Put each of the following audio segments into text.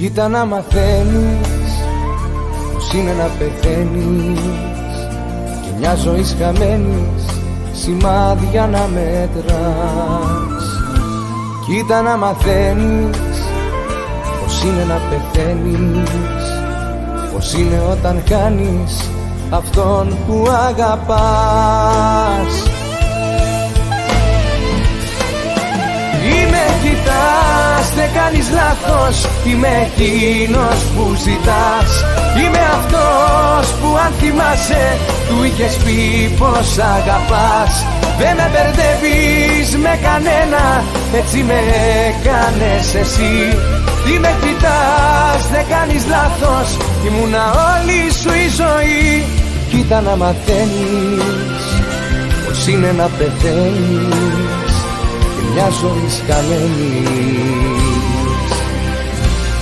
Κοίτα να μαθαίνεις πως είναι να πεθαίνεις και μια ζωής χαμένης σημάδια να μετράς. Κοίτα να μαθαίνεις πως είναι να πεθαίνεις, πως είναι όταν κάνεις αυτόν που αγαπάς. Είμαι κοιτάς, δεν κάνεις λάθος, είμαι εκείνος που ζητάς. Είμαι αυτός που αν θυμάσαι του είχες πει πως αγαπάς. Δεν με μπερδεύεις με κανένα, έτσι με έκανες εσύ. Τι με κοιτάς, δεν κάνεις λάθος, ήμουνα όλη σου η ζωή. Κοίτα να μαθαίνεις πως είναι να πεθαίνεις και μια ζωή χαμένης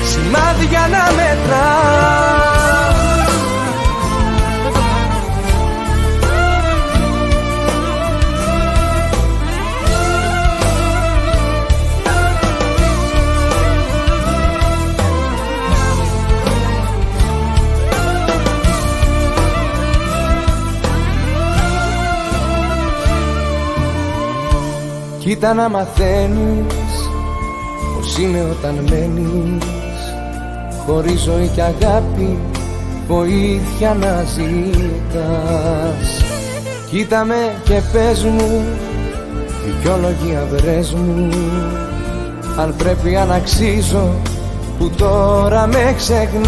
σημάδια να μετράς. Κοίτα να μαθαίνεις πως είναι όταν μένεις χωρίς ζωή και αγάπη, βοήθεια να ζητάς. Κοίτα με και πες μου, δικαιολογία βρες μου, αν πρέπει αν αξίζω που τώρα με ξεχνάς.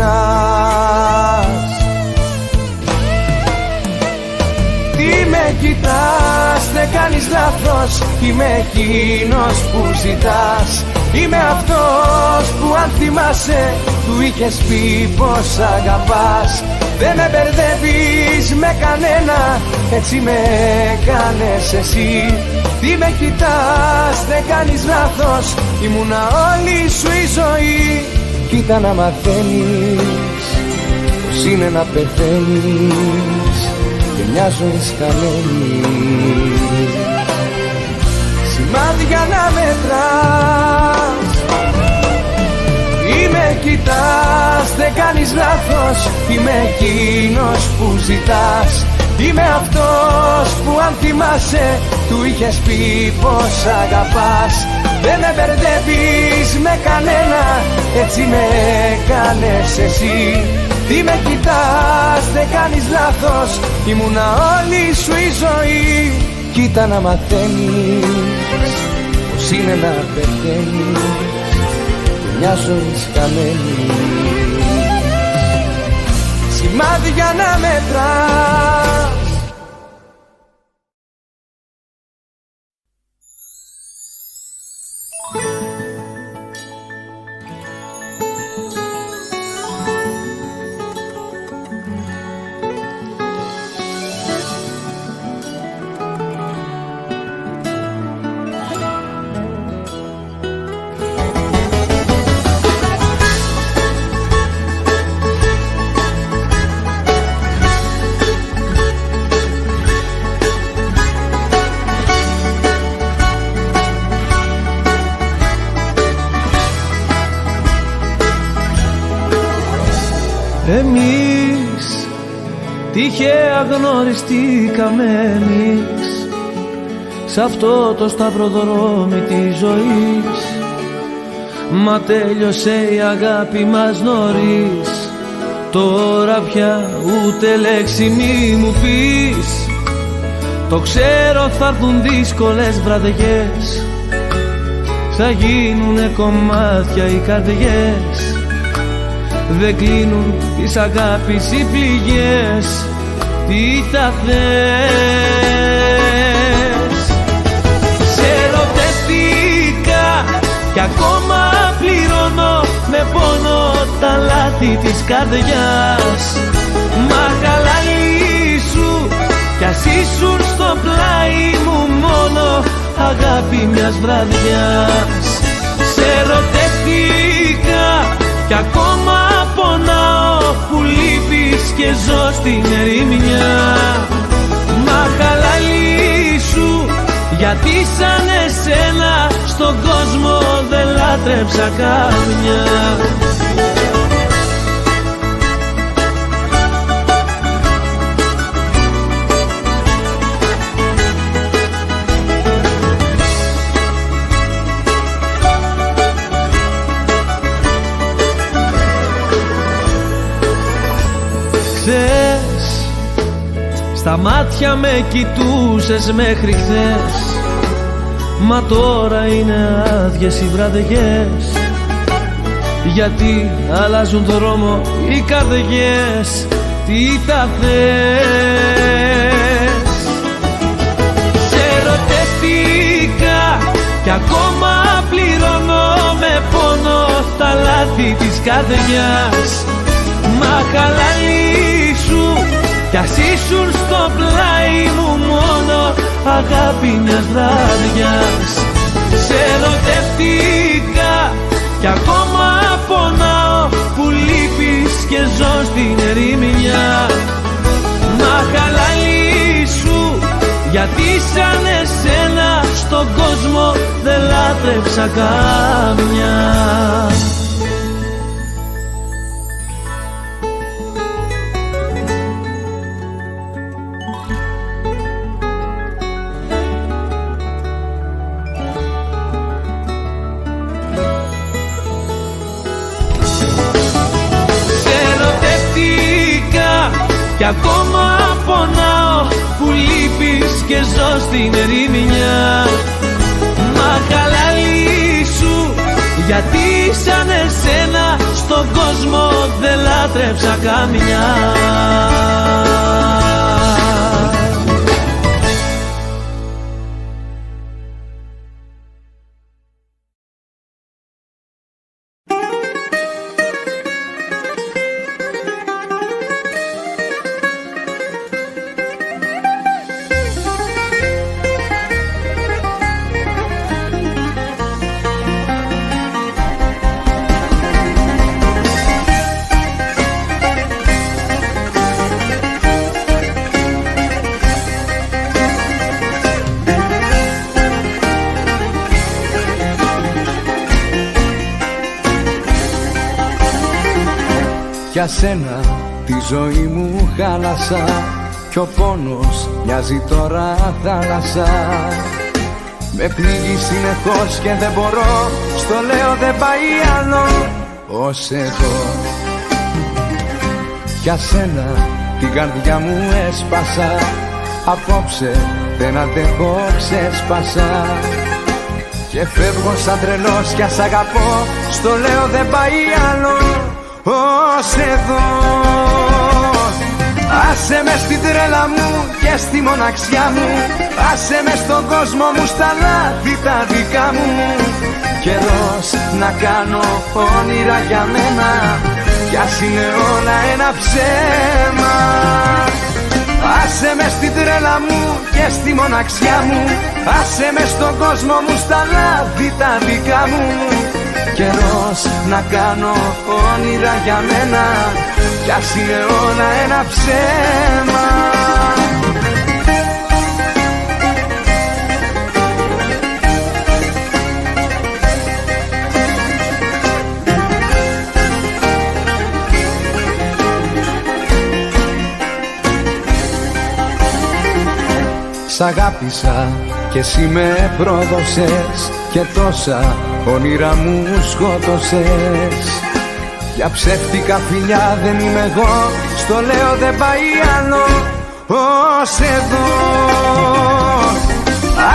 Τι με κοιτάς, δεν κάνεις λάθος, είμαι εκείνος που ζητάς. Είμαι αυτός που αν θυμάσαι του είχες πει πως αγαπάς. Δεν με μπερδεύεις με κανένα, έτσι με έκανες εσύ. Τι με κοιτάς, δεν κάνεις λάθος, ήμουνα όλη σου η ζωή. Κοίτα να μαθαίνεις πως είναι να πεθαίνεις και μια ζωή χαμένη σημάδια να μετράς. Είμαι κοιτάς, δεν κάνεις λάθος, είμαι εκείνος που ζητάς. Είμαι αυτός που αν θυμάσαι του είχες πει πως αγαπάς. Δεν με μπερδεύεις με κανένα, έτσι με έκανες εσύ. Τι με κοιτάς, δεν κάνεις λάθος, ήμουνα όλη σου η ζωή. Κοίτα να μαθαίνεις πως είναι να πεθαίνεις και μια ζωή χαμένη σημάδια να μετράς. Εμείς τυχαία γνωριστήκαμε εμείς σ' αυτό το σταυροδρόμι της ζωής. Μα τέλειωσε η αγάπη μας νωρίς. Τώρα πια ούτε λέξη μη μου πεις. Το ξέρω θα έρθουν δύσκολες βραδιές, θα γίνουνε κομμάτια οι καρδιές. Δεν κλείνουν της αγάπης οι πληγές. Τι τα θες? Σε ερωτεύτηκα κι ακόμα πληρώνω με πόνο τα λάθη της καρδιάς. Μα χαλάει σου κι ας ήσουν στο πλάι μου μόνο αγάπη μιας βραδιάς. Σε ερωτεύτηκα κι ακόμα πονάω που λείπεις και ζω στην ερημιά. Μα χαλάλι σου γιατί σαν εσένα στον κόσμο δεν λάτρεψα καμιά. Χθες στα μάτια με κοιτούσες μέχρι χθες, μα τώρα είναι άδειες οι βραδιές, γιατί αλλάζουν δρόμο οι καρδιές. Τι τα θες? Σε ερωτεύτηκα κι ακόμα πληρώνω με πόνο τα λάθη της καρδιάς. Μα χαλάλι σου κι ας ήσουν στο πλάι μου μόνο αγάπη μιας βραδιάς. Σε ερωτεύτηκα κι ακόμα πονάω που λείπεις και ζω στην ερημιά. Μα χαλάλι σου γιατί σαν εσένα στον κόσμο δεν λάτρεψα καμιά. Κι ακόμα πονάω που λείπεις και ζω στην ερημιά. Μα χαλάλι σου γιατί σαν εσένα στον κόσμο δεν λάτρεψα καμιά. Για σένα τη ζωή μου χάλασα κι ο πόνος μοιάζει τώρα θάλασσα. Με πνίγει συνεχώς και δεν μπορώ, στο λέω δεν πάει άλλο ως εδώ. Για σένα την καρδιά μου έσπασα, απόψε δεν αντέχω ξέσπασα. Και φεύγω σαν τρελός κι ας αγαπώ, στο λέω δεν πάει άλλο ως εδώ. Άσε με στην τρέλα μου και στη μοναξιά μου, άσε με στον κόσμο μου στα λάθη τα δικά μου. Καιρός να κάνω όνειρα για μένα κι ας είναι όλα ένα ψέμα. Άσε με στην τρέλα μου και στη μοναξιά μου, άσε με στον κόσμο μου στα λάθη τα δικά μου. Καιρός να κάνω όνειρα για μένα κι ας είναι όλα ένα ψέμα. Σ' αγάπησα και εσύ με πρόδωσες και τόσα όνειρα μου σκότωσες. Για ψεύτικα φιλιά δεν είμαι εγώ, στο λέω δεν πάει άλλο ως εδώ.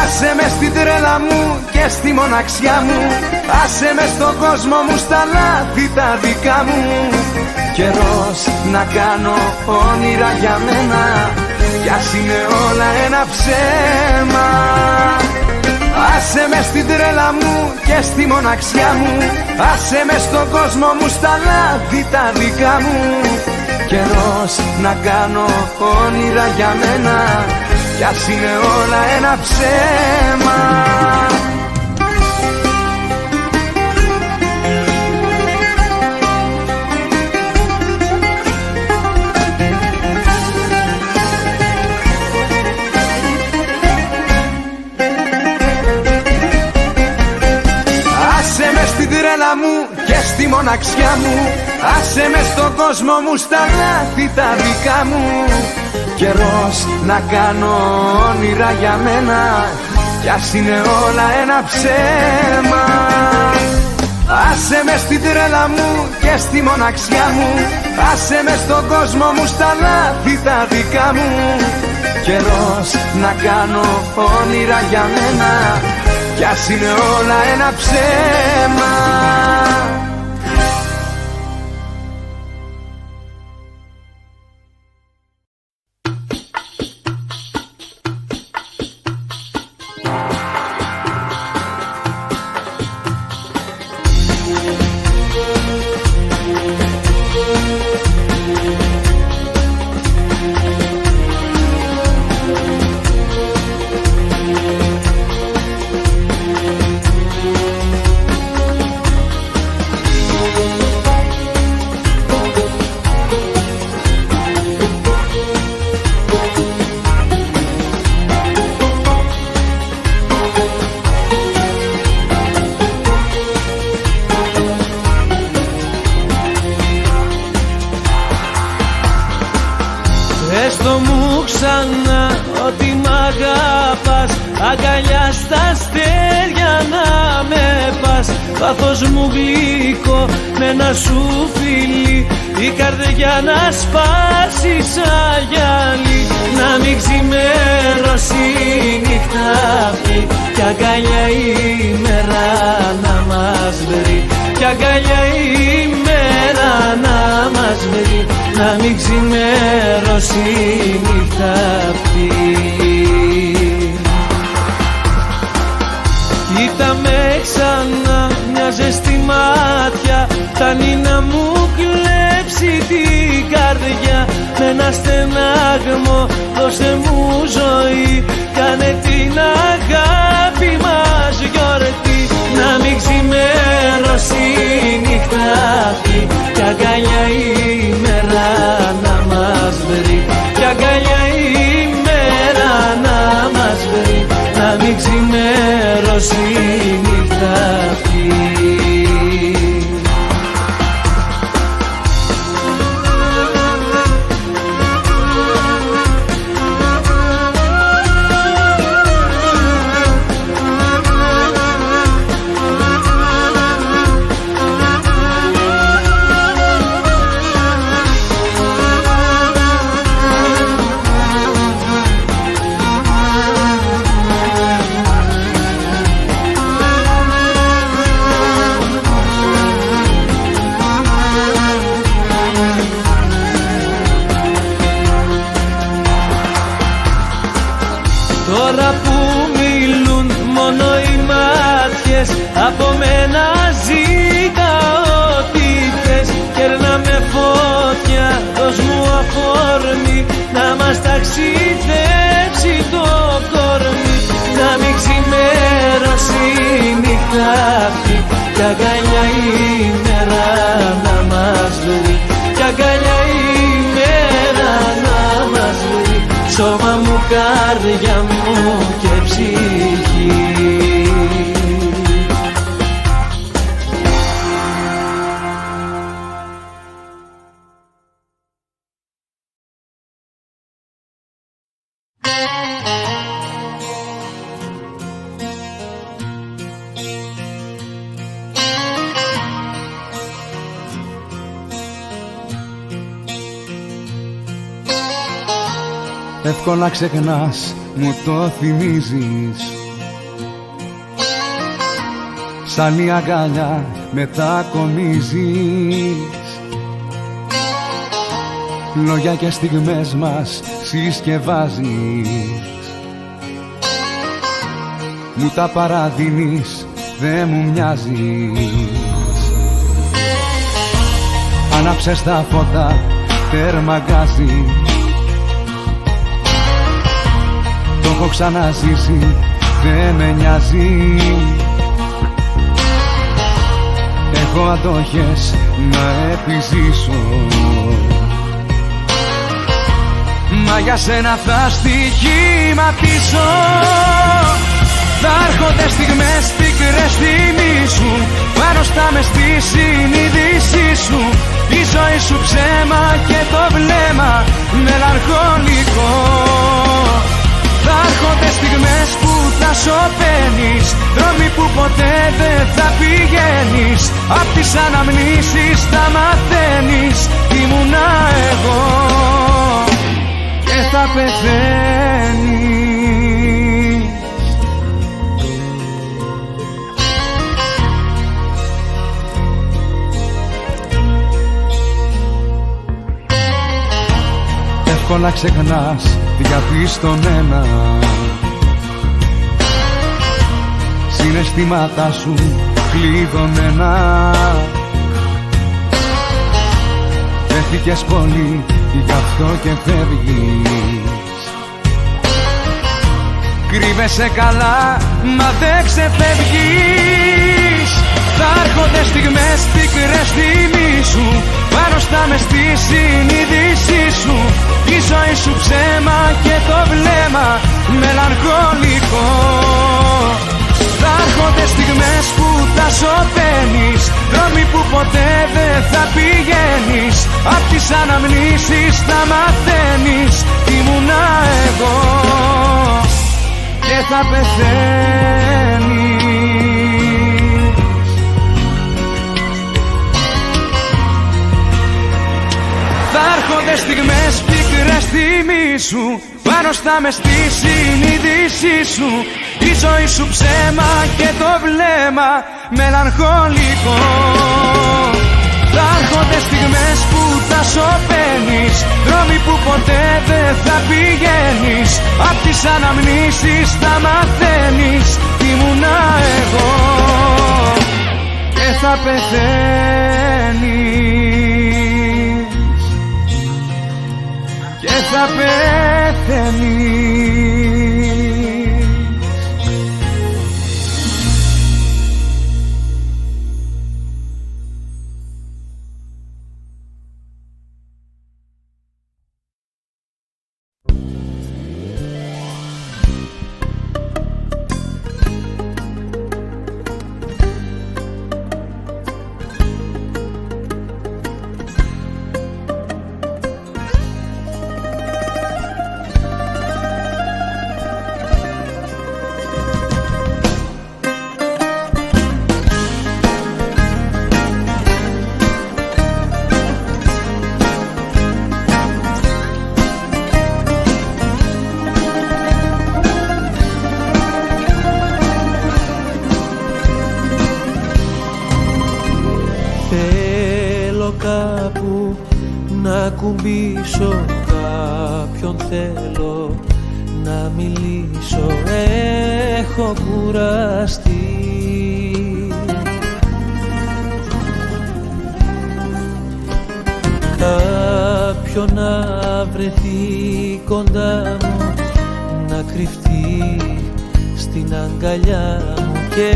Άσε με στην τρέλα μου και στη μοναξιά μου, άσε με στον κόσμο μου στα λάθη τα δικά μου. Καιρός να κάνω όνειρα για μένα κι ας είναι όλα ένα ψέμα. Άσε με στην τρέλα μου και στη μοναξιά μου, άσε με στον κόσμο μου στα λάθη τα δικά μου. Καιρός να κάνω όνειρα για μένα κι ας είναι όλα ένα ψέμα. και στη μοναξιά μου. Άσε με στον κόσμο μου στα λάθη τα δικά μου. Καιρός να κάνω όνειρα για μένα, κι ας είναι όλα ένα ψέμα. Άσε με στην τρέλα μου και στη μοναξιά μου. Άσε με στον κόσμο μου στα λάθη τα δικά μου. Καιρός να κάνω όνειρα για μένα, κι ας είναι όλα ένα ψέμα. Έστω μου ξανά ότι μ' αγαπάς, αγκαλιά στα αστέρια να με πας. Πάθος μου γλυκό με ένα σου φιλί, η καρδιά να σπάσει σαν γυαλί. Να μην ξημερώσει η νύχτα αυτή, κι αγκαλιά η μέρα να μας βρει. Κι αγκαλιά η μέρα να μας βρει. Να μην ξημερώσει η νύχτα αυτή. Κοίτα με ξανά μια ζεστή μάτια, φτάνει να μου κλέψει την καρδιά. Με ένα στενάγμο δώσε μου ζωή, κάνε την αγάπη μας γιορτή. Να μην ξημερώσει η νύχτα αυτή, κι αγκαλιά η μέρα να μας βρει. Κι αγκαλιά η μέρα να μας βρει. Να μην ξημερώσει η νύχτα αυτή. Τώρα που μιλούν μόνο οι μάτιες, από μένα ζήτα ό,τι θες. Κέρνα με φωτιά, δώσ' μου αφορμή, να μας ταξιδέψει το κορμί. Να μην ξημερώσει η νύχτα αυτή, κι αγκαλιά η μέρα να μας βρει. Κι αγκαλιά η μέρα να μας βρει. Σώμα μου, καρδιά μου και ψυχή. Εύκολα ξεχνάς, μου το θυμίζεις. Σαν η αγκαλιά μετακομίζεις. Λόγια και στιγμές μας συσκευάζεις. Μου τα παραδίνεις, δε μου μοιάζεις. Άναψες τα φώτα, τέρμα γκάζι. Το έχω ξαναζήσει, δε με νοιάζει. Έχω αντοχές να επιζήσω, μα για σένα θα στοιχηματίσω. Θα έρχονται στιγμές πικρές θυμίσου, πάνω στα μες στη συνείδησή σου. Η ζωή σου ψέμα και το βλέμμα μελαγχολικό. Θα έρχονται στιγμές που θα σωπαίνεις, δρόμοι που ποτέ δεν θα πηγαίνεις. Απ' τις αναμνήσεις θα μαθαίνεις, ήμουνα εγώ και θα πεθαίνεις. Εύκολα ξεχνάς διαπιστωμένα, συναισθήματά σου κλειδωμένα. Βρέθηκες πολύ, γι' αυτό και φεύγεις. Κρύβεσαι καλά, μα δεν ξεφεύγεις. Θα έρχονται στιγμές πικρές θυμίσου, πάνω στα μες στη συνείδησή σου. Η ζωή σου ψέμα και το βλέμμα μελαγχολικό. Θα έρχονται στιγμές που θα σωπαίνεις, δρόμοι που ποτέ δεν θα πηγαίνεις. Απ' τις αναμνήσεις θα μαθαίνεις, ήμουνα εγώ και θα πεθαίνεις. Θα έρχονται στιγμές πικρές θυμίσου, πάνω στα μες στη συνείδησή σου. Η ζωή σου ψέμα και το βλέμμα μελαγχολικό. Θα έρχονται στιγμές που θα σωπαίνεις, δρόμοι που ποτέ δεν θα πηγαίνεις. Απ' τις αναμνήσεις θα μαθαίνεις, ήμουνα εγώ και θα πεθαίνεις. Και θα πεθαίνεις. Κάπου να κουμπίσω, κάποιον θέλω να μιλήσω. Έχω κουραστεί. Κάποιον να βρεθεί κοντά μου, να κρυφτεί στην αγκαλιά μου και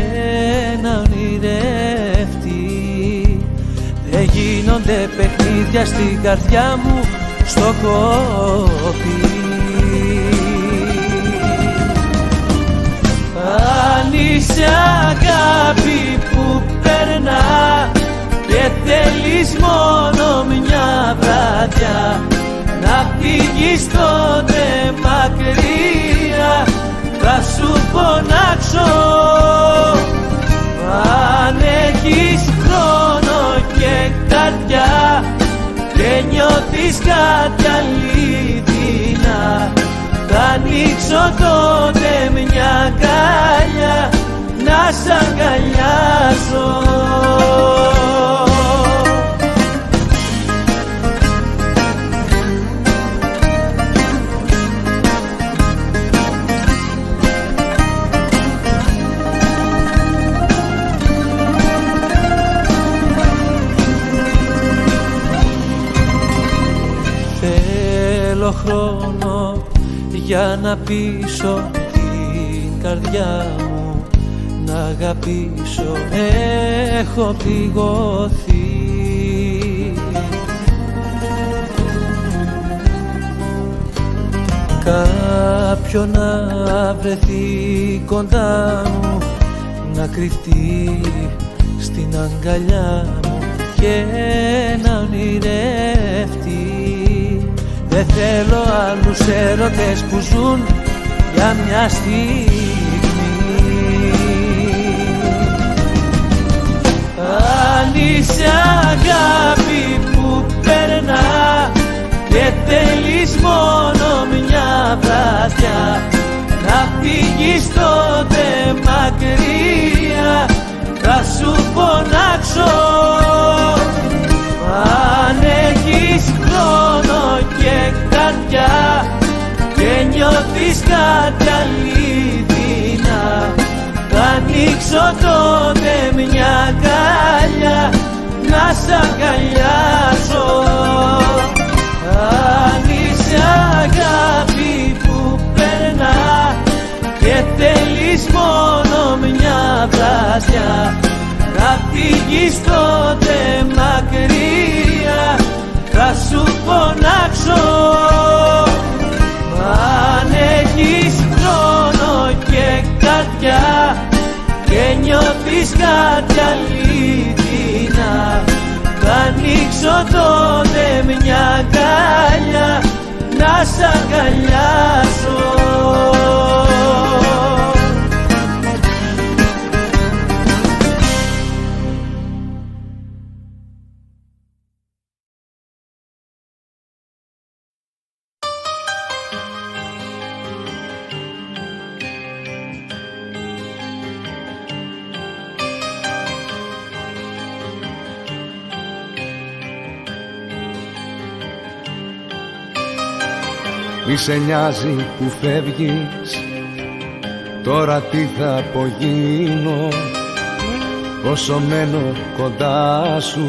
να ονειρευτεί. Δεν γίνονται παιχνίδια στην καρδιά μου στο κόπι. Αν είσαι αγάπη που περνά και θέλεις μόνο μια βράδια να φύγεις τότε μακριά, θα σου φωνάξω. Αν έχεις χρόνο και καρδιά και νιώθεις κάτι αληθινά, θα ανοίξω τότε μια αγκαλιά να σ' αγκαλιάσω. Θέλω χρόνο για να πείσω την καρδιά μου να αγαπήσω. Έχω πληγωθεί. κάποιον να βρεθεί κοντά μου, να κρυφτεί στην αγκαλιά μου και να ονειρευτεί. Δεν θέλω άλλους έρωτες που ζουν για μια στιγμή. Αν είσαι αγάπη που περνά και θέλεις μόνο μια βραδιά, να φύγεις τότε μακριά, θα σου φωνάξω. Αν έχεις χρόνο και καρδιά και νιώθεις κάτι αληθινά, θα ανοίξω τότε μια αγκαλιά να σ' αγκαλιάσω. Αν είσαι αγάπη που περνά και θέλεις μόνο μια βραδιά, να φύγεις τότε μακριά, θα σου φωνάξω. Αν έχεις χρόνο και καρδιά και νιώθεις κάτι αληθινά, θα ανοίξω τότε μια αγκαλιά να σ' αγκαλιάσω. Μη σε νοιάζει που φεύγεις, τώρα τι θα απογίνω. Όσο μένω κοντά σου,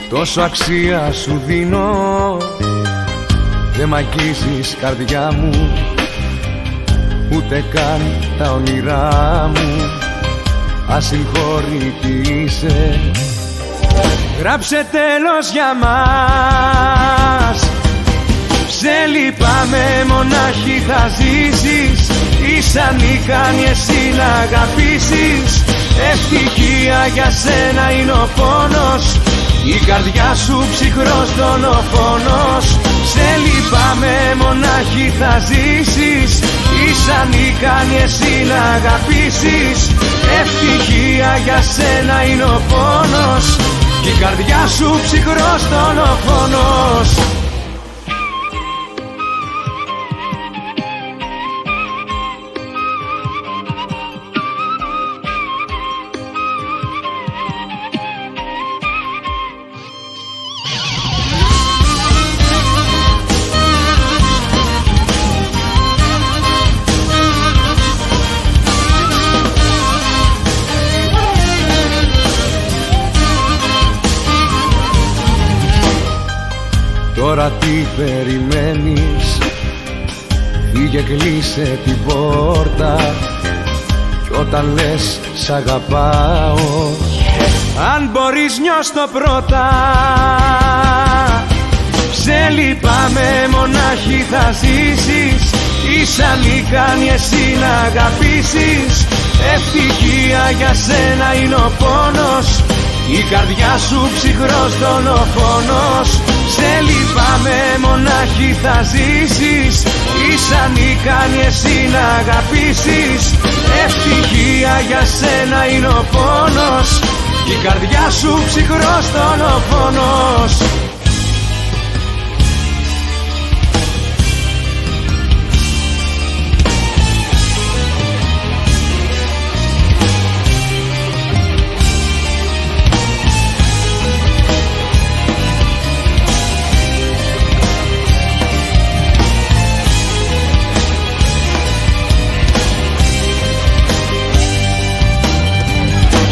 τόσο αξία σου δίνω. Δεν μ' αγγίζεις καρδιά μου, ούτε καν τα όνειρά μου. Ασυγχώρητη είσαι, γράψε τέλος για μας. Σε λυπάμαι, μονάχη θα ζήσεις. Είσαι ανίκανη εσύ να αγαπήσεις. Ευτυχία για σένα είναι ο πόνος, η καρδιά σου ψυχρός δολοφόνος. Σε λυπάμαι, μονάχη θα ζήσεις. Είσαι ανίκανη εσύ να αγαπήσεις. Ευτυχία για σένα είναι ο πόνος, η καρδιά σου ψυχρός δολοφόνος. Τώρα τι περιμένεις, φύγε κλείσε την πόρτα. Κι όταν λες σ' αγαπάω, αν μπορείς νιώσ' το πρώτα. Σε λυπάμαι, μονάχη θα ζήσεις. Είσαι ανίκανη εσύ να αγαπήσεις. Ευτυχία για σένα είναι ο πόνος, η καρδιά σου ψυχρός δολοφόνος. Σε λυπάμαι, μονάχη θα ζήσεις. Είσαι ανίκανη εσύ να αγαπήσεις. Ευτυχία για σένα είναι ο πόνος, η καρδιά σου ψυχρός δολοφόνος.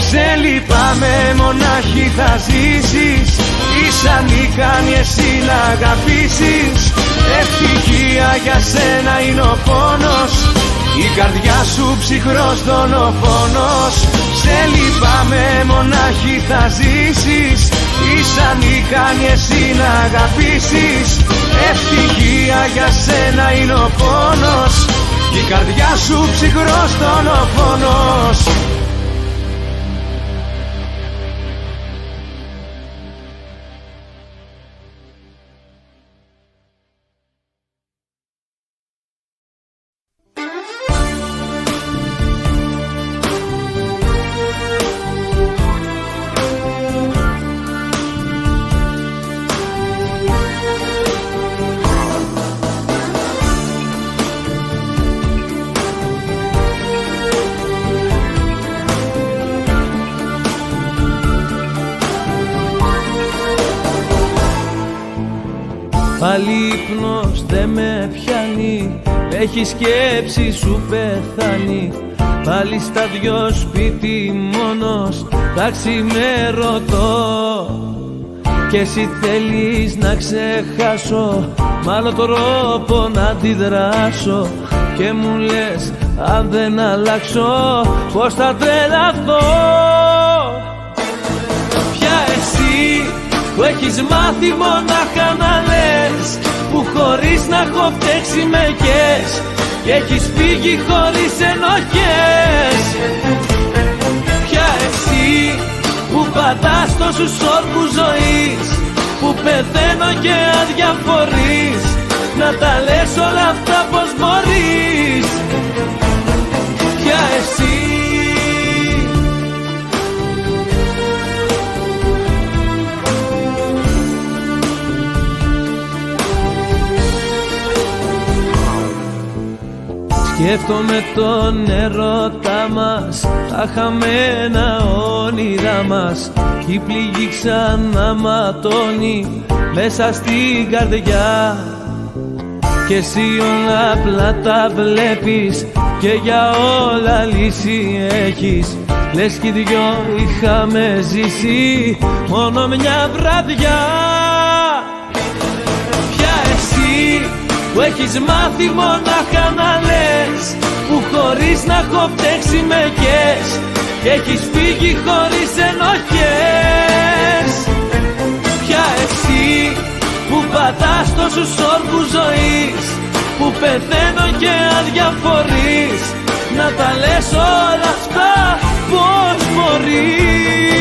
Σε λυπάμαι, μονάχη θα ζήσεις. Είσαι ανίκανη εσύ να αγαπήσεις. Ευτυχία για σένα είναι ο πόνος, η καρδιά σου ψυχρός δολοφόνος. Σε λυπάμαι, μονάχη θα ζήσεις. Είσαι ανίκανη εσύ να αγαπήσεις. Ευτυχία για σένα είναι ο πόνος, η καρδιά σου ψυχρός δολοφόνος. Πάλι ύπνος δε με πιάνει, έχει σκέψη σου πεθάνει. Πάλι στα δυο σπίτι μόνος, τα ξημερωτώ. Κι εσύ θέλεις να ξεχάσω, μ' άλλο τρόπο να αντιδράσω. Και μου λες αν δεν αλλάξω πως θα τρελαθώ. Πια εσύ που έχεις μάθει μονάχα να λες, που χωρίς να έχω φταίξει με κες, και έχεις φύγει χωρίς ενοχές. Πια εσύ που πατάς τόσους όρκους ζωής, που πεθαίνω και αδιαφορείς, να τα λες όλα αυτά πως μπορείς. Πια εσύ σκέφτομαι τον έρωτά μας, τα χαμένα όνειρά μας, κι η πληγή ξανά ματώνει μέσα στην καρδιά. Κι εσύ όλα απλά τα βλέπεις και για όλα λύση έχεις. Λες κι οι δυο είχαμε ζήσει μόνο μια βραδιά. Πια εσύ που έχεις μάθει μονάχα να λες, που χωρίς να έχω φταίξει με κες, και έχεις φύγει χωρίς ενοχές. Πια εσύ που πατάς τόσους όρκους ζωής, που πεθαίνω και αδιαφορείς, να τα λες όλα αυτά πως μπορείς.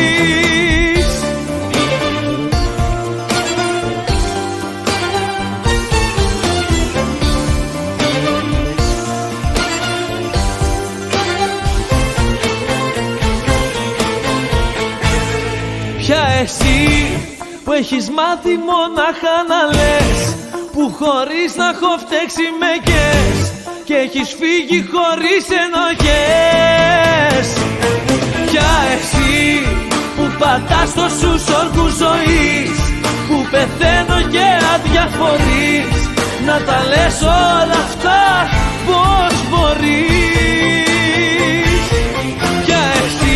Πια εσύ που έχεις μάθει μονάχα να λες, που χωρίς να έχω φταίξει με κες, και έχεις φύγει χωρίς ενοχές. Πια εσύ που πατάς τόσους όρκους ζωής, που πεθαίνω και αδιαφορείς, να τα λες όλα αυτά πως μπορείς. Πια εσύ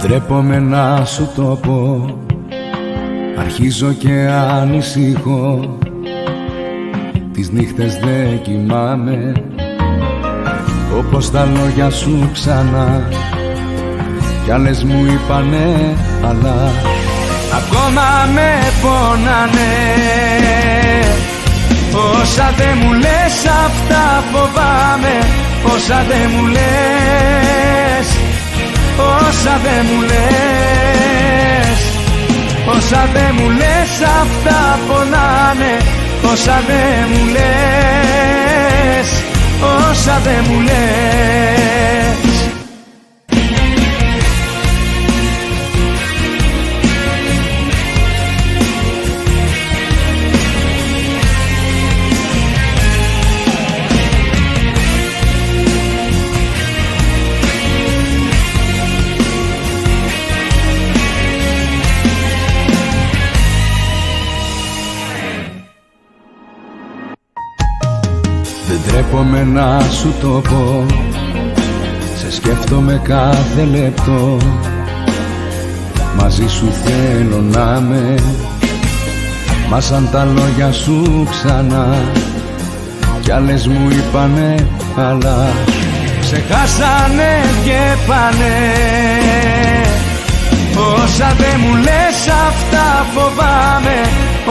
ντρέπομαι να σου το πω, αρχίζω και ανησυχώ. Τις νύχτες δεν κοιμάμαι, όπως τα λόγια σου ξανά, κι άλλες μου είπανε αλλά ακόμα με πονάνε. Όσα δεν μου λες αυτά φοβάμαι, όσα δεν μου λες, όσα δεν μου λες, όσα δεν μου λες αυτά πονάνε, όσα δεν μου λες, όσα δεν μου λες. Φοβάμαι να σου το πω, σε σκέφτομαι κάθε λεπτό. Μαζί σου θέλω να με, μα σαν τα λόγια σου ξανά κι άλλες μου είπανε αλλά ξεχάσανε και πάνε. Όσα δε μου λες αυτά φοβάμαι,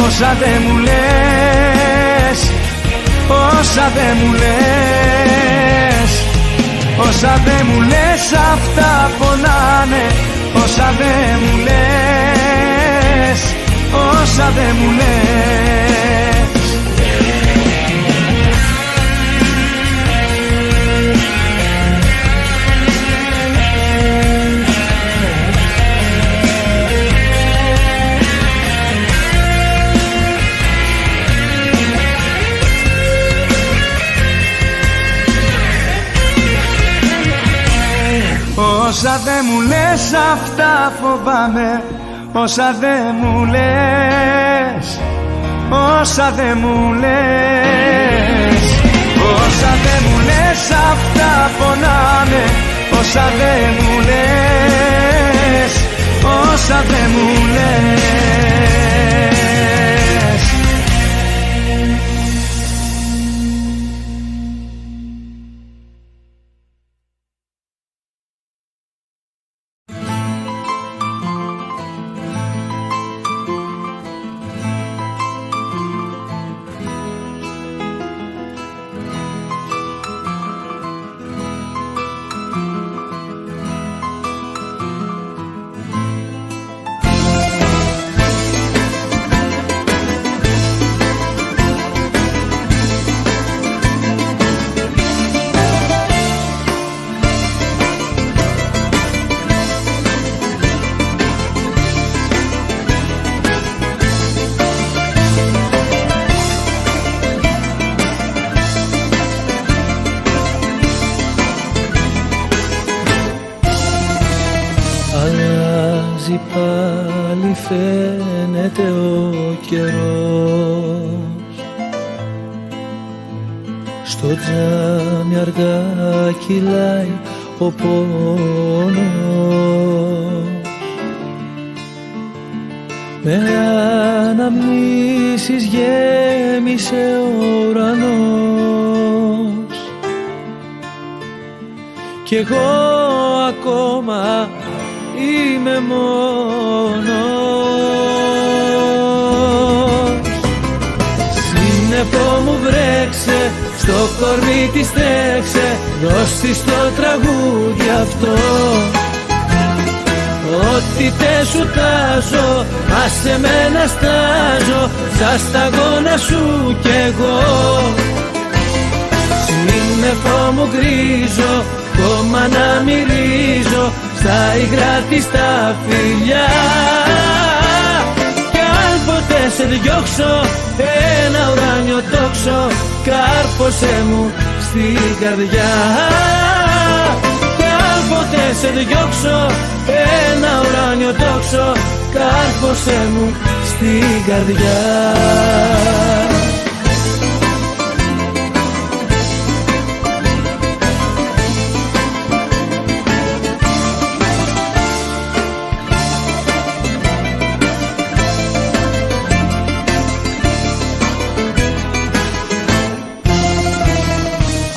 όσα δε μου λες, όσα δε μου λες, όσα δε μου λες αυτά πονάνε, όσα δε μου λες, όσα δε μου λες. Όσα δε μου λες αυτά φοβάμαι, όσα δε μου λες, όσα δε μου λες, όσα δε μου λες αυτά πονάνε, όσα δε μου λες, όσα δε μου λες. Αλλάζει πάλι φαίνεται ο καιρός, στο τζάμι αργά κυλάει ο πόνος, με αναμνήσεις γέμισε ο ουρανός κι εγώ ακόμα είμαι μόνος. Σύννεφο μου βρέξε, στο κορμί της τρέξε, δώσ' της το τραγούδι αυτό. Ό,τι τε σου τάζω, άσε με να στάζω, σαν σταγόνα σου κι εγώ. Σύννεφο μου γκρίζω, κόμμα να μυρίζω, στα υγρά της τα φιλιά. Κι αν ποτέ σε διώξω, ένα ουράνιο τόξο, κάρφωσέ μου στην καρδιά. Κι αν ποτέ σε διώξω, ένα ουράνιο τόξο, κάρφωσέ μου στην καρδιά.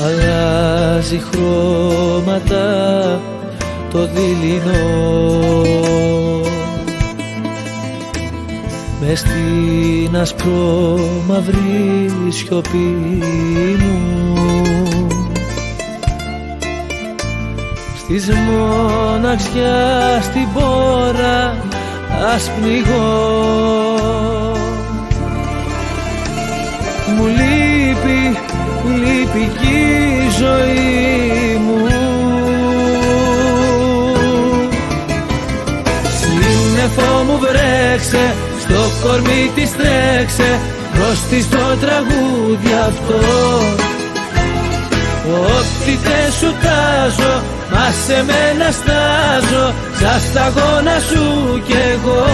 Αλλάζει χρώματα το δειλινό, μες στην ασπρόμαυρη σιωπή μου, στις μοναξιά στην πόρα ας πνιγώ. Μου λείπει, λείπει κι η ζωή μου. Σύννεφο μου βρέξε, στο κορμί της τρέξε, προς της το τραγούδι αυτό. Ό,τι τε σου τάζω, μα σε μένα στάζω, σαν σταγόνα σου κι εγώ.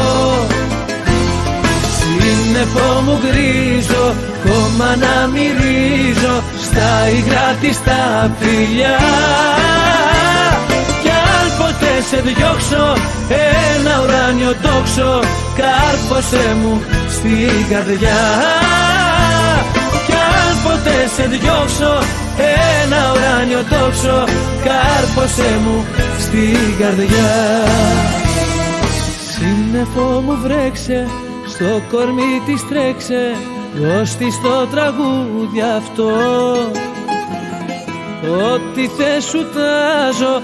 Σύννεφο μου γκρίζω, κόμμα να μυρίζω, στα υγρά της τα φιλιά. Κι αν ποτέ σε διώξω ένα ουράνιο τόξο, κάρφωσέ μου στην καρδιά. Κι αν ποτέ σε διώξω ένα ουράνιο τόξο, κάρφωσέ μου στην καρδιά. Σύννεφο μου βρέξε, στο κορμί της τρέξε, δώσ' της το τραγούδι αυτό. Ό,τι θες σου τάζω,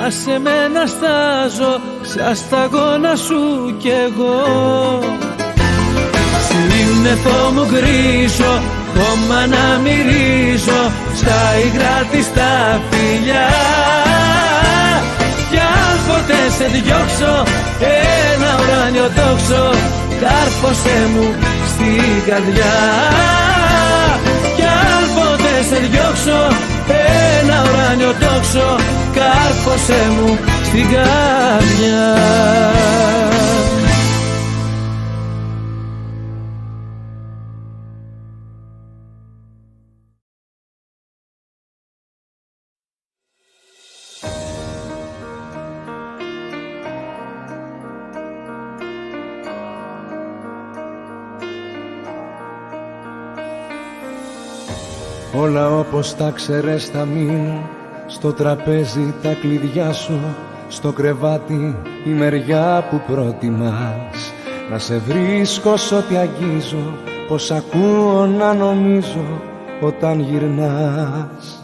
άσε με να στάζω, σαν σταγόνα σου κι εγώ. Σύννεφο μου γκρίζω, χώμα να μυρίζω, στα υγρά της τα φιλιά. Κι αν ποτέ σε διώξω ένα ουράνιο τόξο, κάρφωσέ μου στην καρδιά. Κι αν ποτέ σε διώξω ένα ουράνιο τόξο, κάρφωσέ μου στην καρδιά. Όλα όπως τα ξέρες θα μείνουν, στο τραπέζι τα κλειδιά σου, στο κρεβάτι η μεριά που προτιμάς. Να σε βρίσκω σ' ό,τι αγγίζω, πως ακούω να νομίζω όταν γυρνάς.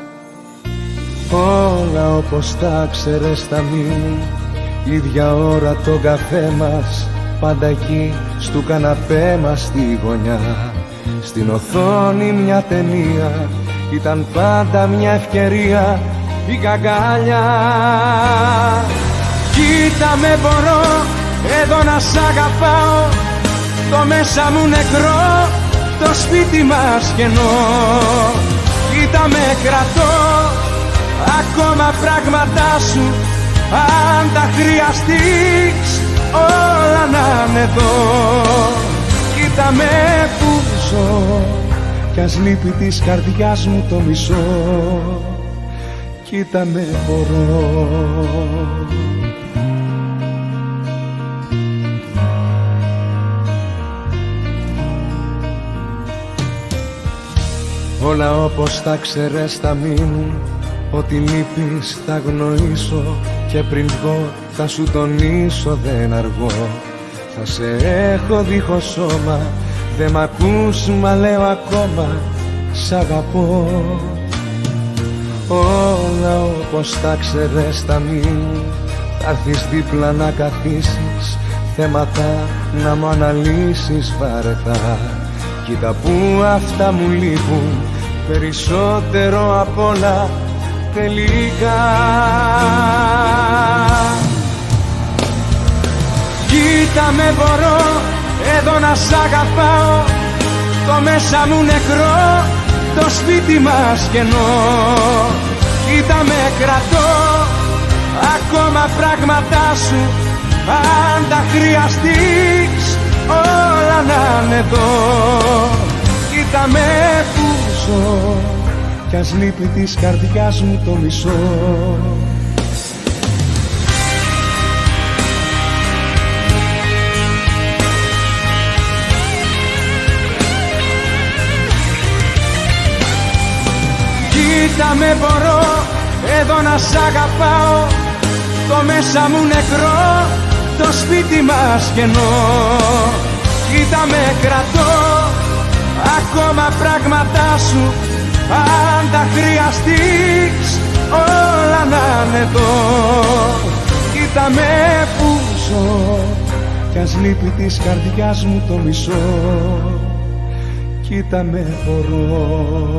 Όλα όπως τα ξέρες θα μείνουν, ίδια ώρα τον καφέ μας, πάντα εκεί στου καναπέ μας στη γωνιά. Στην οθόνη μια ταινία, ήταν πάντα μια ευκαιρία η καγκάλια. Κοίτα με μπορώ εδώ να σ' αγαπάω, το μέσα μου νεκρό, το σπίτι μας κενό. Κοίτα με κρατώ, ακόμα πράγματά σου, αν τα χρειαστείς όλα να είναι εδώ. Κοίτα με που ζω, κι ας λείπει της καρδιάς μου το μισό. Κοίτα με μπορώ. Όλα όπως τα ξέρες θα μείνουν, ό,τι λείπεις θα αγνοήσω, και πριν βγω θα σου τονίσω δεν αργώ. Θα σε έχω δίχως σώμα, δεν μ' ακούς μα λέω ακόμα σ' αγαπώ. Όλα όπως τα ξέρες θα μείνουν, θα έρθεις δίπλα να καθίσεις, θέματα να μου αναλύσεις βαρετά. Κοίτα που αυτά μου λείπουν, περισσότερο απ' όλα τελικά. Κοίτα με μπορώ εδώ να σ' αγαπάω, το μέσα μου νεκρό, το σπίτι μας κενό. Κοίτα με κρατώ, ακόμα πράγματά σου, αν τα χρειαστείς όλα να είναι εδώ. Κοίτα με που ζω, κι ας λείπει της καρδιάς μου το μισό. Κοίτα με μπορώ εδώ να σ' αγαπάω, το μέσα μου νεκρό, το σπίτι μας κενό. Κοίτα με κρατώ, ακόμα πράγματά σου, αν τα χρειαστείς όλα να είναι εδώ. Κοίτα με που ζω, κι ας λείπει της καρδιάς μου το μισό. Κοίτα με μπορώ.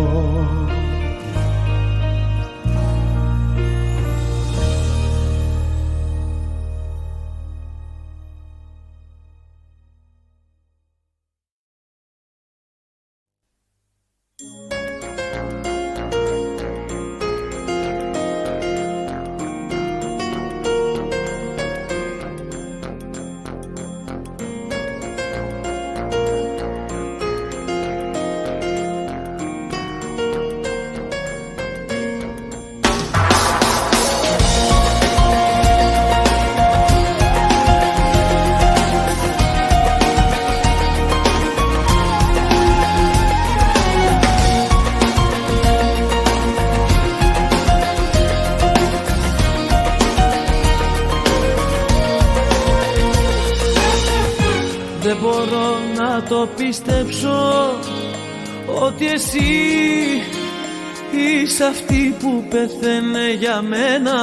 να το πιστέψω ότι εσύ είσαι αυτή που πεθαίνε για μένα.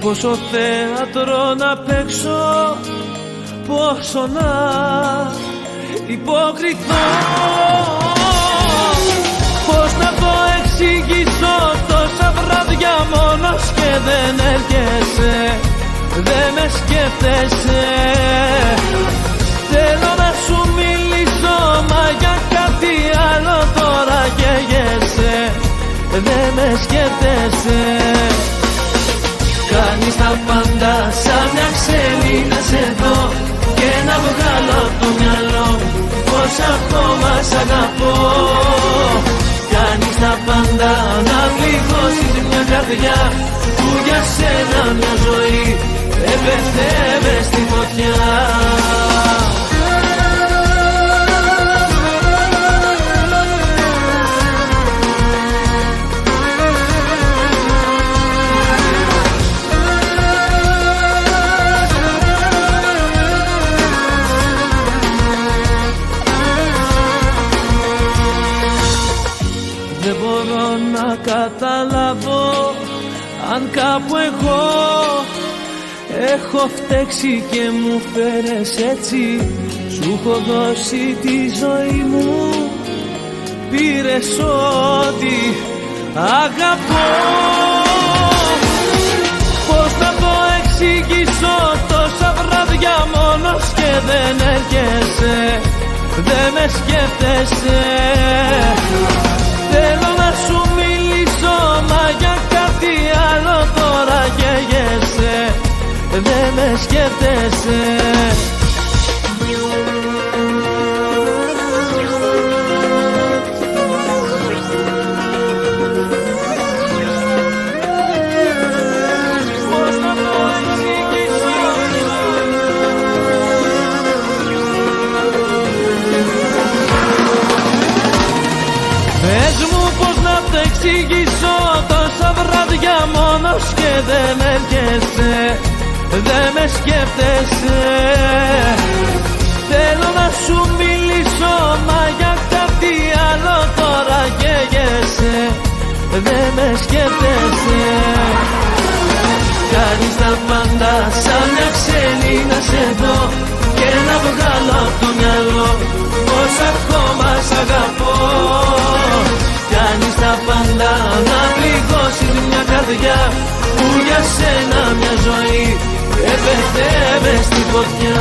Πόσο θέατρο να παίξω, πόσο να υποκριθώ. Πώς να το εξηγήσω, τόσα βράδια μόνος και δεν έρχεσαι, δεν με σκέφτεσαι. Θέλω να σου μιλήσω, μα για κάτι άλλο τώρα καίγεσαι, δεν με σκέφτεσαι. Κάνεις τα πάντα σαν μια ξένη να σε δω και να βγάλω από το μυαλό πως ακόμα σ' αγαπώ. Κάνεις τα πάντα να πληγώσεις μια καρδιά που για σένα μια ζωή έπεφτε μες στη φωτιά. Δεν μπορώ να καταλάβω αν κάπου εγώ έχω φταίξει και μου φέρες έτσι. Σου έχω δώσει τη ζωή μου, πήρες ό,τι αγαπώ. Πώς να το εξηγήσω, τόσα βράδια μόνος και δεν έρχεσαι, δεν με σκέφτεσαι. Θέλω να σου μιλήσω, μα για κάτι άλλο τώρα καίγεσαι, δεν με σκέφτεσαι. Πώς να το εξηγήσω, πες μου πώς να το εξηγήσω, τόσα βράδια μόνος και δεν έρχεσαι, δεν με σκέφτεσαι. Θέλω να σου μιλήσω, μα για κάτι άλλο τώρα καίγεσαι, δεν με σκέφτεσαι. Κάνεις τα πάντα σαν μια ξένη να σε δω και να βγάλω από το μυαλό πως ακόμα σ' αγαπώ. Κάνεις τα πάντα να πληγώσεις μια καρδιά που για σένα μια ζωή έπεφτε μες στη φωτιά.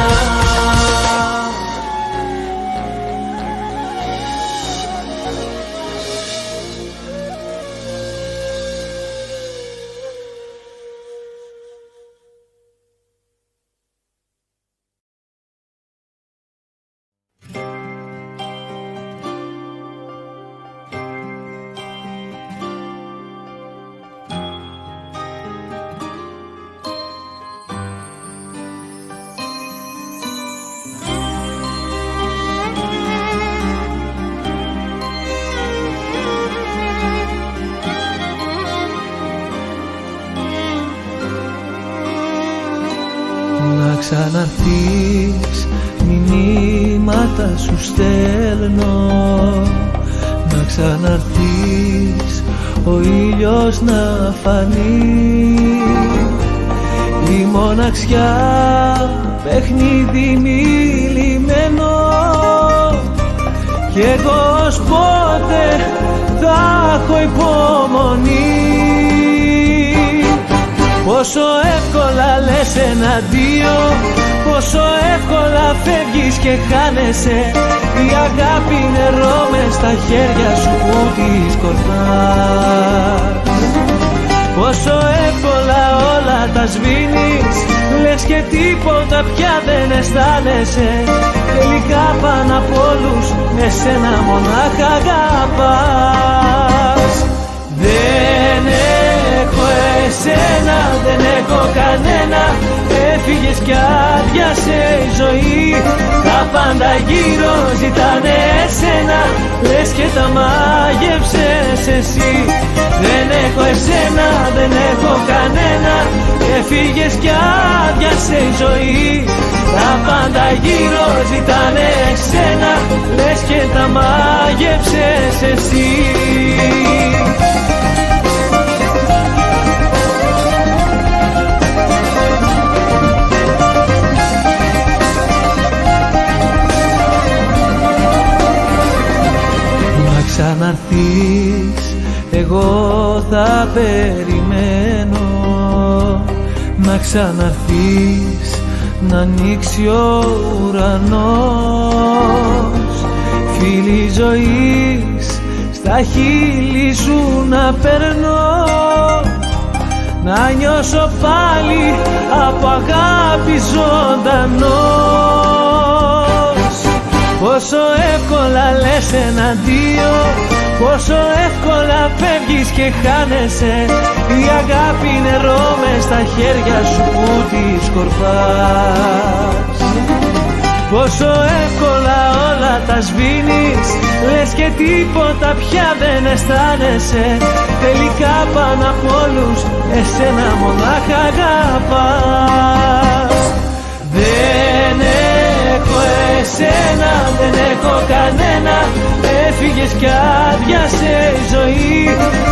Να ξαναρθείς, μηνύματα σου στέλνω. Να ξαναρθείς, ο ήλιος να φανεί. Η μοναξιά παιχνίδι μιλημένο κι εγώ ως πότε θα έχω υπομονή. Πόσο εύκολα λες ένα αντίο, πόσο εύκολα φεύγεις και χάνεσαι. Η αγάπη νερό μες στα χέρια σου που τη σκορπάς. Πόσο εύκολα όλα τα σβήνεις, λες και τίποτα πια δεν αισθάνεσαι. Τελικά πάνω απ' όλους εσένα μονάχα αγαπάς. Δεν έχω εσένα, δεν έχω κανένα. Έφυγες κι άδειασε η ζωή. Τα πάντα γύρω ζητάνε εσένα, λες και τα μάγεψες εσύ. Δεν έχω εσένα, δεν έχω κανένα. Έφυγες κι άδειασε η ζωή. Τα πάντα γύρω ζητάνε εσένα, λες και τα μάγεψες εσύ. Να ξαναρθείς, εγώ θα περιμένω. Να ξαναρθείς, να ανοίξει ο ουρανός. Φίλη ζωής, στα χείλη σου να περνώ. Να νιώσω πάλι από αγάπη ζωντανός. Πόσο εύκολα λες ένα αντίο, πόσο εύκολα φεύγεις και χάνεσαι. Η αγάπη νερό μες στα χέρια σου που τη σκορπάς. Πόσο εύκολα όλα τα σβήνεις, λες και τίποτα πια δεν αισθάνεσαι. Τελικά πάνω απ' όλους εσένα μονάχα αγαπάς. Δεν έχω εσένα, δεν έχω κανένα. Έφυγες κι άδειασε η ζωή.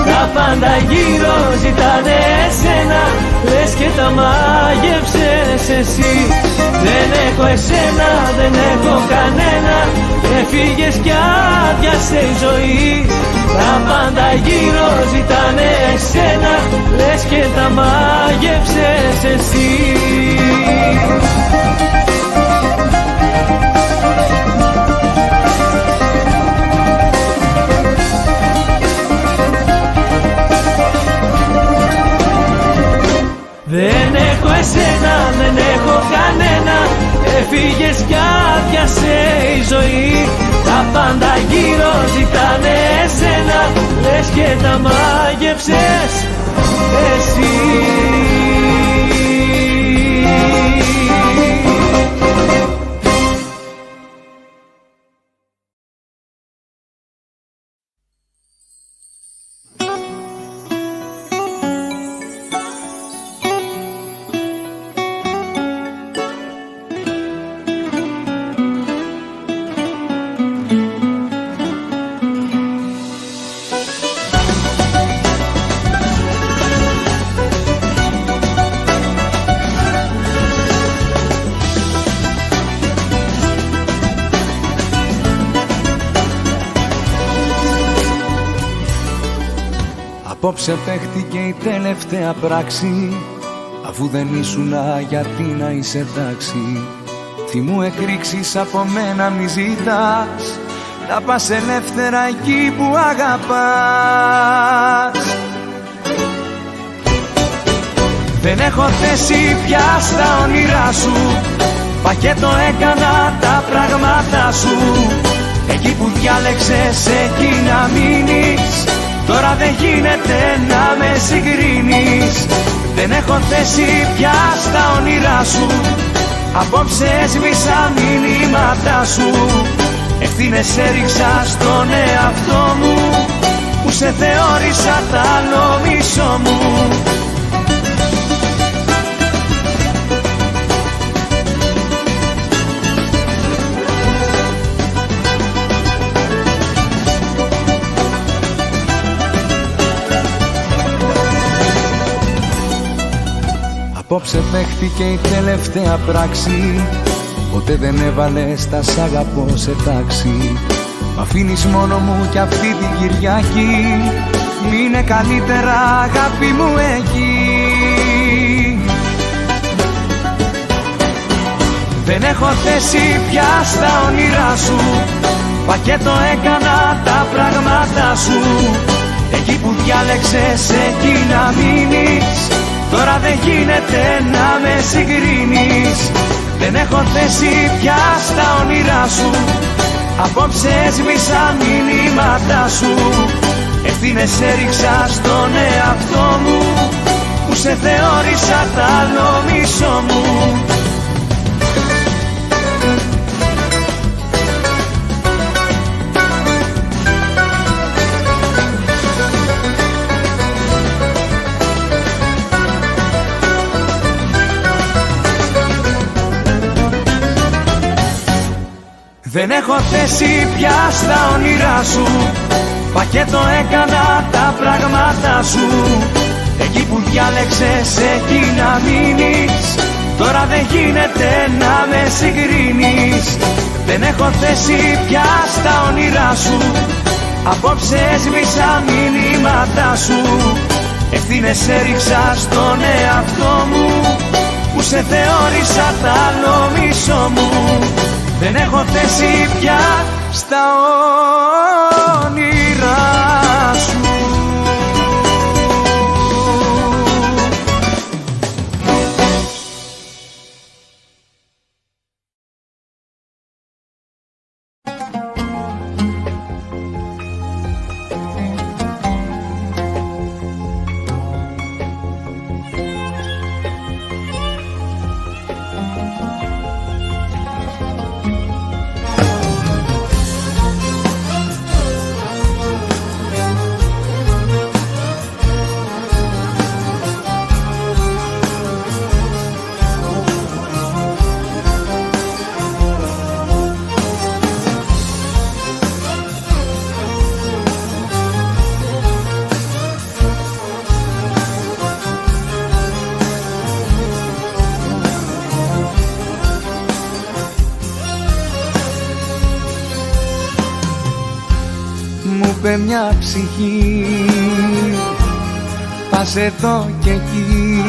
Τα πάντα γύρω ζητάνε εσένα, λες και τα μάγεψες εσύ. Δεν έχω εσένα, δεν έχω κανένα. Έφυγες κι άδειασε η ζωή. Τα πάντα γύρω ζητάνε εσένα, λες και τα μάγεψες εσύ. Δεν έχω εσένα, δεν έχω κανένα. Έφυγες κι άδειασε η ζωή. Τα πάντα γύρω ζητάνε εσένα, λες και τα μάγεψες εσύ. Απόψε παίχτηκε η τελευταία πράξη, αφού δεν ήσουνα γιατί να είσαι εντάξει. Τι μου εκρήξεις από μένα μη ζητάς, να πας ελεύθερα εκεί που αγαπάς. Δεν έχω θέση πια στα όνειρά σου, πακέτο έκανα τα πραγμάτα σου. Εκεί που διάλεξες εκεί να μείνεις, τώρα δεν γίνεται να με συγκρίνεις. Δεν έχω θέση πια στα όνειρά σου, απόψε έσβησα μηνύματά σου. Ευθύνες έριξα στον εαυτό μου, που σε θεώρησα τ' άλλο μισό μου. Απόψε παίχτηκε η τελευταία πράξη, ποτέ δεν έβαλες τα σ' αγαπώ σε τάξη. Μ' αφήνεις μόνο μου κι αυτή την Κυριακή, μείνε καλύτερα αγάπη μου εκεί. Δεν έχω θέση πια στα όνειρά σου, πακέτο έκανα τα πραγμάτα σου. Εκεί που διάλεξες εκεί να μείνεις, τώρα δεν γίνεται να με συγκρίνεις. Δεν έχω θέση πια στα όνειρά σου, απόψε έσβησα μηνύματά σου. Ευθύνες έριξα στον εαυτό μου, που σε θεώρησα τ' άλλο μισό μου. Δεν έχω θέση πια στα όνειρά σου, πακέτο έκανα τα πράγματα σου. Εκεί που διάλεξες εκεί να μείνεις, τώρα δεν γίνεται να με συγκρίνεις. Δεν έχω θέση πια στα όνειρά σου, απόψε έσβησα μηνύματά σου. Ευθύνες έριξα στον εαυτό μου, που σε θεώρησα τ' άλλο μισό μου. Δεν έχω θέση πια στα όνειρά σου. Είπε μια ψυχή, πας εδώ και εκεί,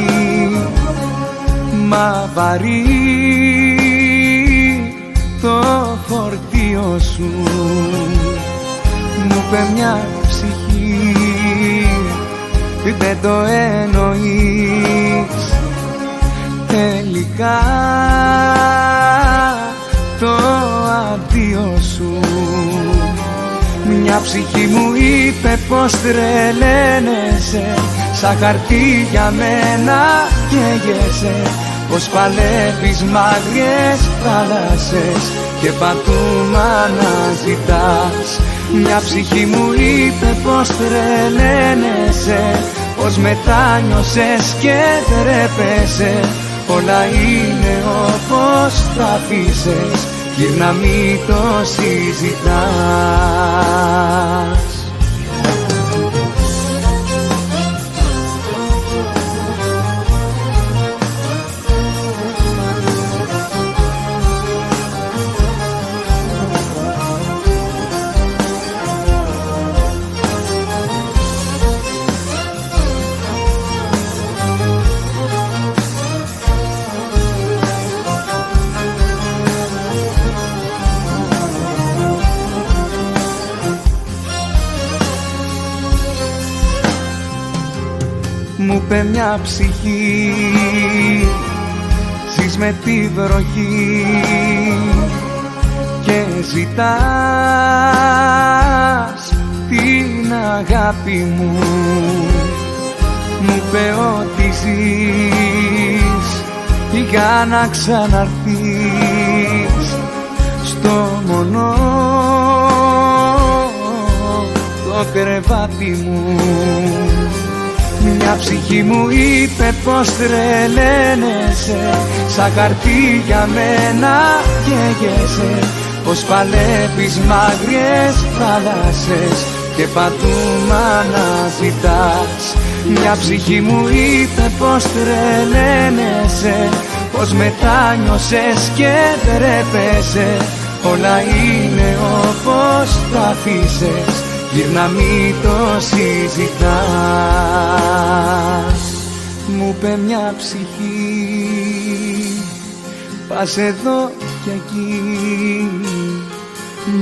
μα βαρύ το φορτίο σου. Μου είπε μια ψυχή, δεν το εννοείς, τελικά το αντίο σου. Μια ψυχή μου είπε πως τρελαίνεσαι, σαν χαρτί για μένα καίγεσαι, πως παλεύεις μ' άγριες θάλασσες και παντού μ' αναζητάς. Μια ψυχή μου είπε πως τρελαίνεσαι, πως μετάνιωσες και τρέπεσαι, όλα είναι όπως τα αφήσες, γύρνα μη το συζητάς. Μου είπε μια ψυχή, ζεις με τη βροχή και ζητάς την αγάπη μου. Μου είπε ότι ζεις για να ξαναρθείς στο μονό το κρεβάτι μου. Μια ψυχή μου είπε πως τρελαίνεσαι, σαν χαρτί για μένα καίγεσαι, πως παλεύεις μ' άγριες θάλασσες και παντού μ' αναζητάς. Μια ψυχή μου είπε πως τρελαίνεσαι, πως μετάνιωσες και τρέπεσαι, όλα είναι όπως τα αφήσες, γύρνα μη το συζητάς. Μου είπε μια ψυχή, πας εδώ και εκεί,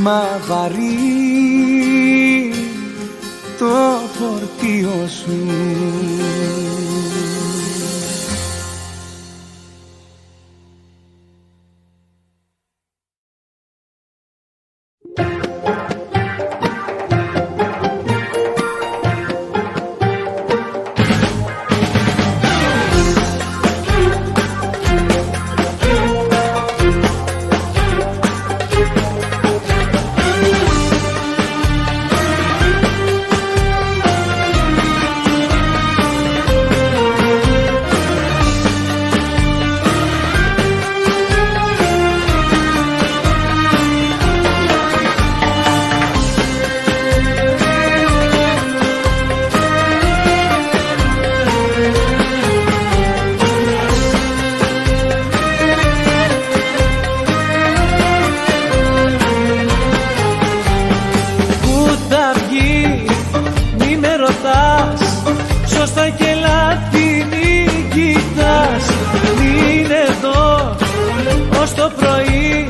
μα βαρύ το φορτίο σου. το πρωί,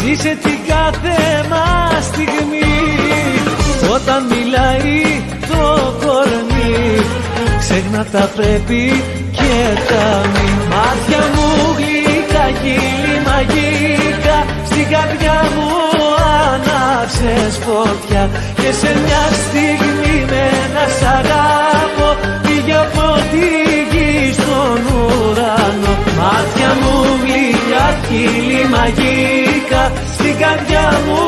ζήσε την κάθε μας στιγμή. Όταν μιλάει το κορμί, ξέχνα τα πρέπει και τα μη. Μάτια μου γλυκά, χείλη μαγικά, στην καρδιά μου άναψες φωτιά. Και σε μια στιγμή με ένα σ' αγάπω, πήγε από τη γη στον ουρανό. Μάτια μου γλυκά, χείλη μαγικά, στην καρδιά μου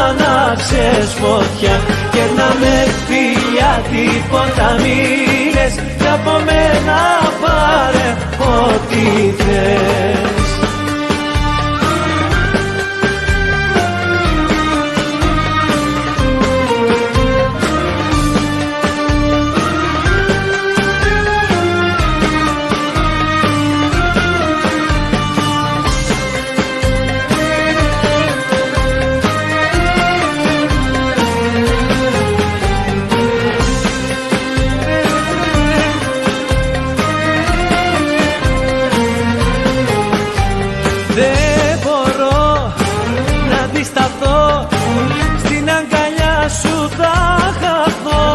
άναψες φωτιά. Και να με φιλιά τίποτα μη λες, κι από μένα πάρε ό,τι θες. Στην αγκαλιά σου θα χαθώ.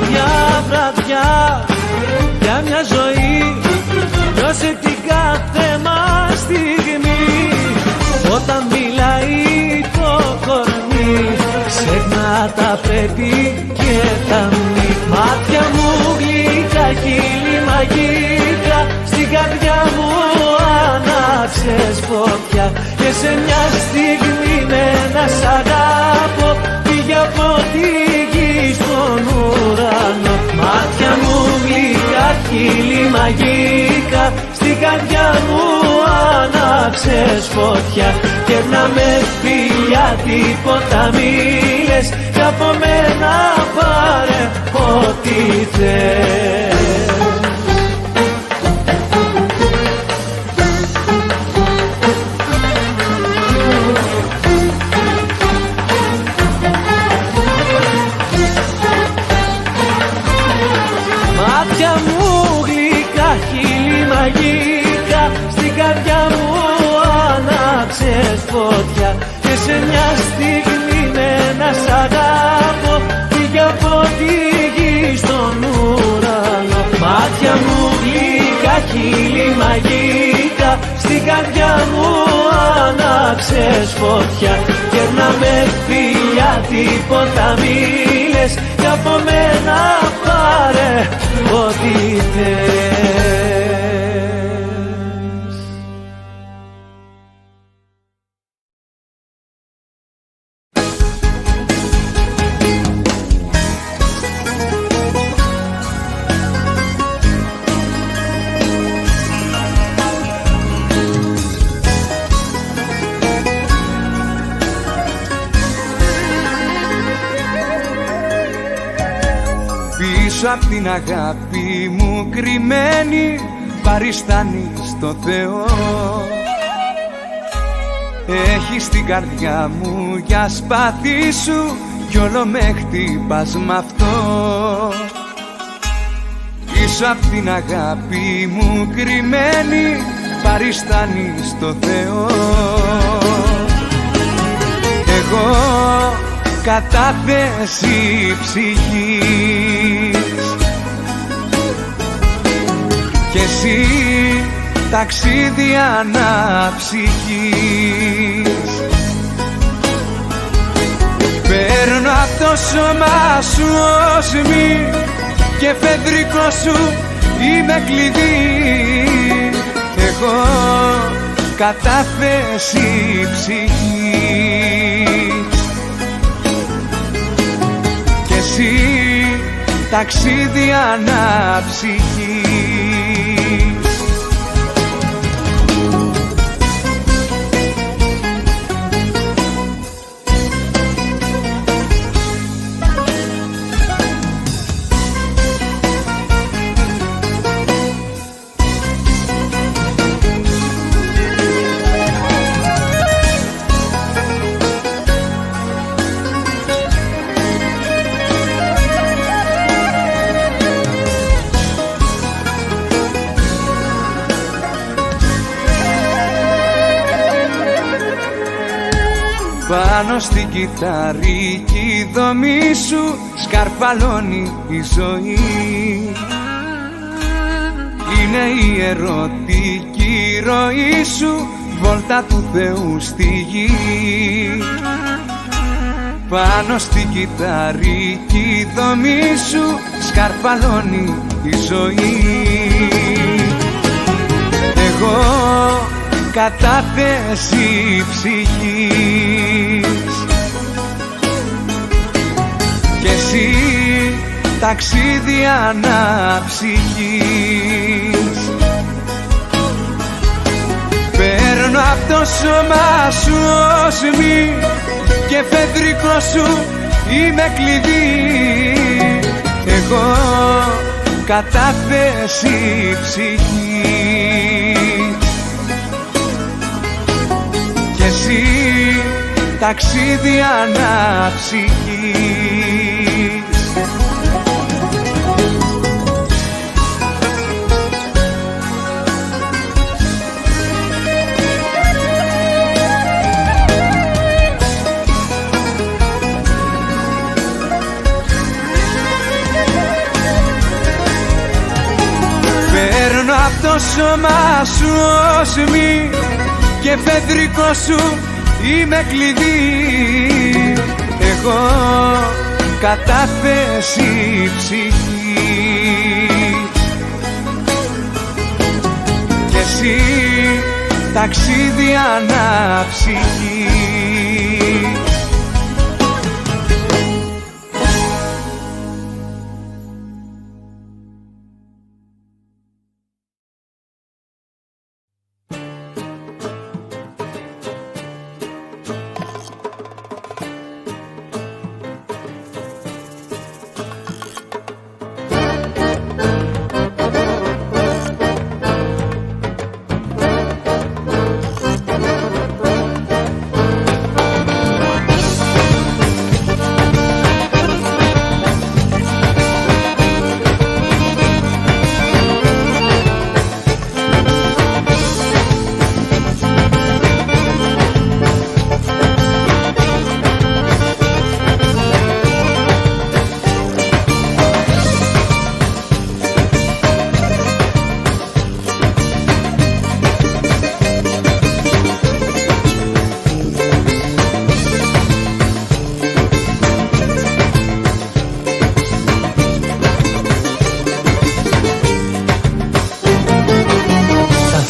Μια βραδιά, για μια ζωή, νιώσε την κάθε μας στιγμή. Όταν μιλάει το κορμί, ξέχνα τα πρέπει και τα μη. Μάτια μου γλυκά, χείλη μαγικά, στην καρδιά μου άναψες φωτιά. Και σε μια στιγμή με ένα σ' αγάπω, πήγε από τη γη στον ουρανό. Μάτια μου γλυκά, χείλη μαγικά, στην καρδιά μου άναψες φωτιά. Και να με φιλιά τίποτα μη λες, κι από μένα πάρε ό,τι θες. Μάτια μου γλυκά, χείλη μαγικά, στην καρδιά μου άναψες φωτιά. Και σε μια στιγμή με ένα σ' αγάπω, πήγε από τη γη στον ουρανό. Μάτια μου γλυκά, χείλη μαγικά, στην καρδιά μου άναψες φωτιά. Και να με φιλιά τίποτα μη λες, κι από μένα πάρε ό,τι θες. Απ' την αγάπη μου κρυμμένη, παριστάνεις το Θεό. Έχεις την καρδιά μου για σπαθί σου, κι όλο με χτυπάς μ' αυτό. Πίσω απ' την αγάπη μου κρυμμένη, παριστάνεις το Θεό. Εγώ κατάθεση ψυχής κι εσύ ταξίδι αναψυχής. Παίρνω απ' το σώμα σου όσμη και εφεδρικό σου είμαι κλειδί. Εγώ κατάθεση ψυχής κι εσύ ταξίδι αναψυχής. Πάνω στην κυταρική δομή σου σκαρφαλώνει η ζωή. Είναι η ερωτική ροή σου, βόλτα του Θεού στη γη. Πάνω στην κυταρική δομή σου σκαρφαλώνει η ζωή. Εγώ κατάθεση ψυχής κι εσύ ταξίδι αναψυχής. Παίρνω απ' το σώμα σου όσμη και φεδρικό σου είμαι κλειδί. Εγώ κατάθεση ψυχής κι εσύ ταξίδι αναψυχής. Παίρνω απ' το σώμα σου όσμη και φεδρικό σου είμαι κλειδί. Εγώ κατάθεση ψυχής κι εσύ ταξίδι αναψυχής.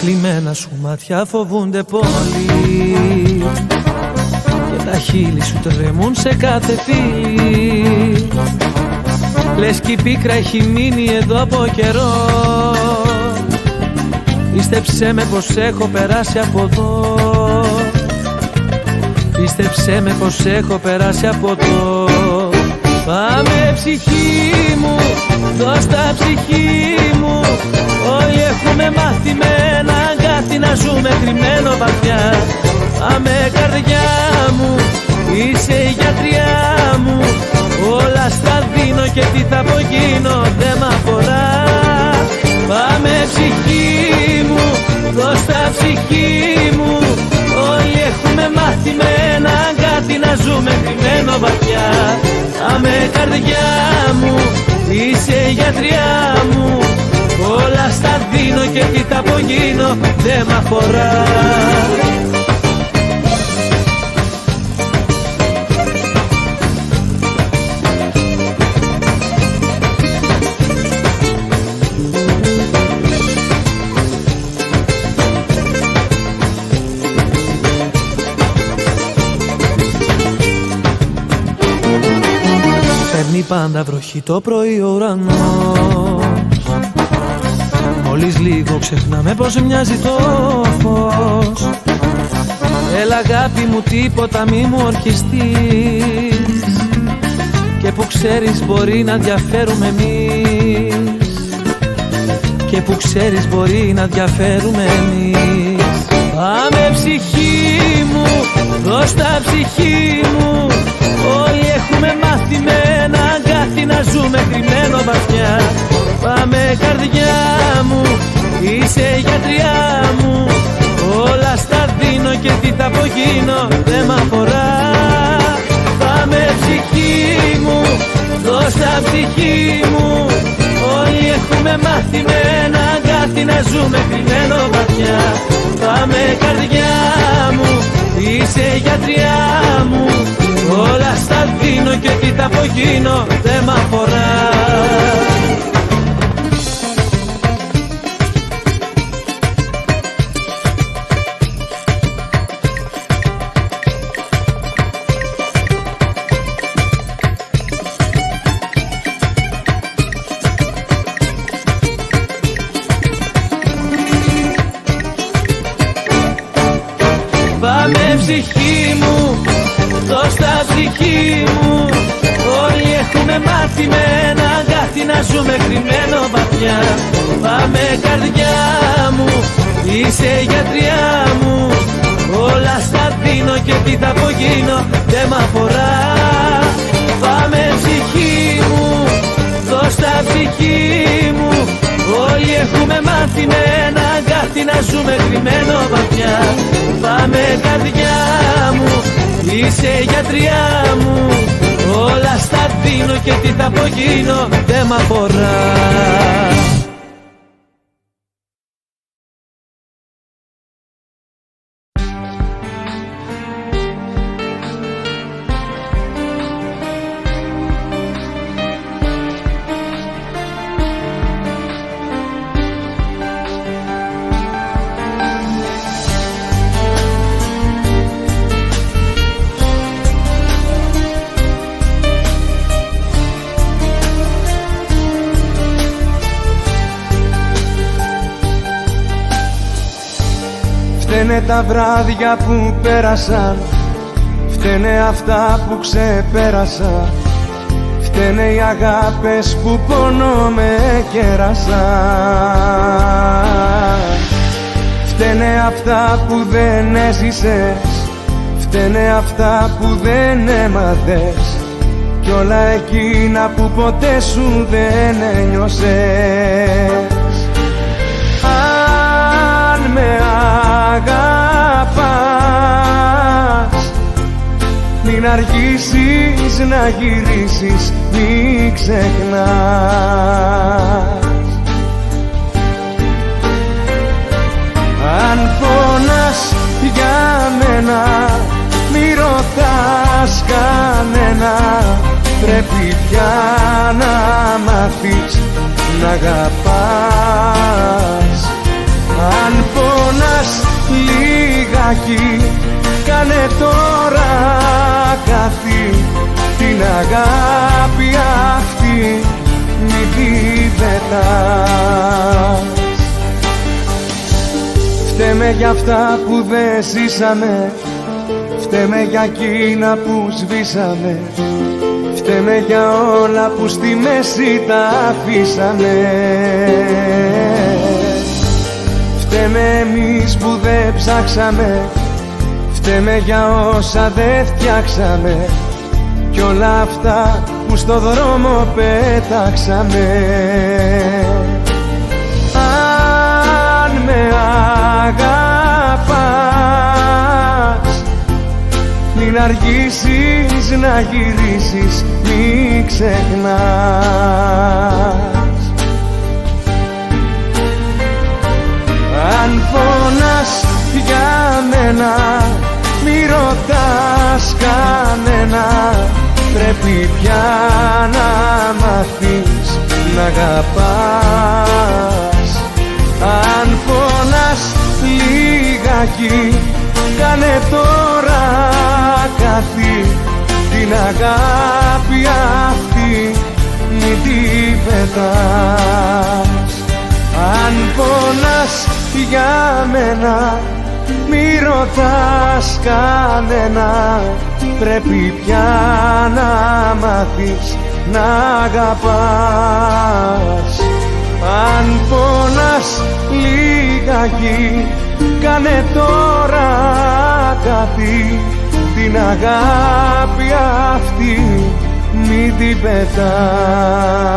Θλιμμένα σου μάτια φοβούνται πολύ και τα χείλη σου τρέμουν σε κάθε φίλη. Λες κι η πίκρα έχει μείνει εδώ από καιρό. Πίστεψέ με πως έχω περάσει από εδώ. Πίστεψέ με πως έχω περάσει από εδώ. Πάμε ψυχή μου, δώσ' τα ψυχή μου. Όλοι έχουμε μάθει με ένα αγκάθι να ζούμε κρυμμένο βαθιά. Πάμε καρδιά μου, είσαι η γιατριά μου. Όλα στα δίνω και τι θα απογίνω δεν μ' αφορά. Πάμε ψυχή μου, δώσ' τα ψυχή μου. Όλοι έχουμε μάθει με ένα αγκάθι να ζούμε κρυμμένο βαθιά. Πάμε καρδιά μου, είσαι η γιατριά μου. Όλα στα δίνω και τι θα απογίνω δεν μ' αφορά. Φέρνει πάντα βροχή το πρωί ο ουρανός. Μόλις λίγο ξεχνάμε πως μοιάζει το φως. Έλα αγάπη μου τίποτα μη μου ορκιστείς. Και που ξέρεις μπορεί να διαφέρουμε εμείς. Και που ξέρεις μπορεί να διαφέρουμε εμείς. Πάμε ψυχή μου, δώσ' τα ψυχή μου. Όλοι έχουμε μάθει με ένα αγκάθι να ζούμε κρυμμένο βαθιά. Πάμε καρδιά μου, είσαι η γιατριά μου. Όλα στα δίνω και τι θα απογίνω δεν μ' αφορά. ψυχή μου. Όλοι έχουμε μάθει με ένα αγκάθι να ζούμε κρυμμένο βαθιά. Πάμε καρδιά μου, είσαι γιατριά μου. Όλα στα δίνω και τι θα απογίνω δεν μ' αφορά. Πάμε ψυχή μου, δώσ' τα ψυχή μου. Όλοι έχουμε μάθει με ένα αγκάθι να ζούμε κρυμμένο βαθιά. Πάμε καρδιά μου, είσαι γιατριά μου. Όλα στα δίνω και τι θα απογίνω δεν μ' αφορά. Πάμε ψυχή μου, δώσ' τα ψυχή μου. Όλοι έχουμε μάθει με ένα αγκάθι να ζούμε κρυμμένο βαθιά. Πάμε καρδιά μου, είσαι γιατριά μου. Όλα στα δίνω και τι θα απογίνω δεν μ' αφορά. Φταίνε τα βράδια που πέρασαν, φταίνε αυτά που ξεπέρασα, φταίνε οι αγάπες που πόνο με κέρασαν. Φταίνε αυτά που δεν έζησες, φταίνε αυτά που δεν έμαθες κι όλα εκείνα που ποτέ σου δεν ένιωσες. Αν με αγαπάς, μην αργήσεις να γυρίσεις, μην ξεχνάς. Αν πονάς για μένα, μη ρωτάς κανένα, πρέπει πια να μάθεις να αγαπάς. Αν πονάς λιγάκι, κάνε τώρα κάτι, την αγάπη αυτή μη τη πετάς. Φταίμε για αυτά που δεν ζήσαμε, φταίμε για εκείνα που σβήσαμε, φταίμε για όλα που στη μέση τα αφήσαμε. Φταίμε εμείς που δεν ψάξαμε, φταίμε για όσα δεν φτιάξαμε κι όλα αυτά που στο δρόμο πέταξαμε. Αν με αγαπάς, μην αργήσεις να γυρίσεις, μην ξεχνάς. Αν πονάς για μένα, μη ρωτάς κανένα, πρέπει πια να μάθεις να αγαπάς. Αν πονάς λιγάκι, κάνε τώρα κάτι, την αγάπη αυτή μη την πετάς. Αν πονάς για μένα, μη ρωτάς κανένα, πρέπει πια να μάθεις να αγαπάς. Αν πονάς λιγάκι, κάνε τώρα κάτι, την αγάπη αυτή μη την πετάς.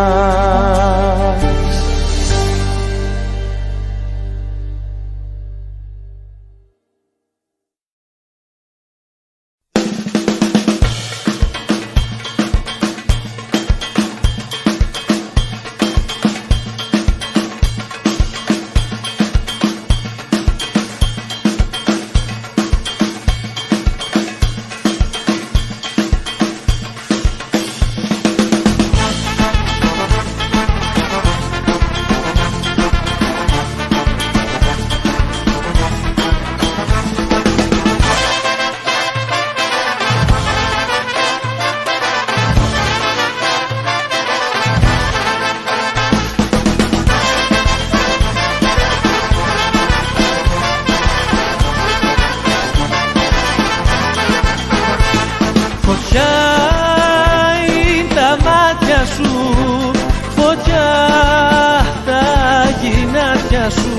σου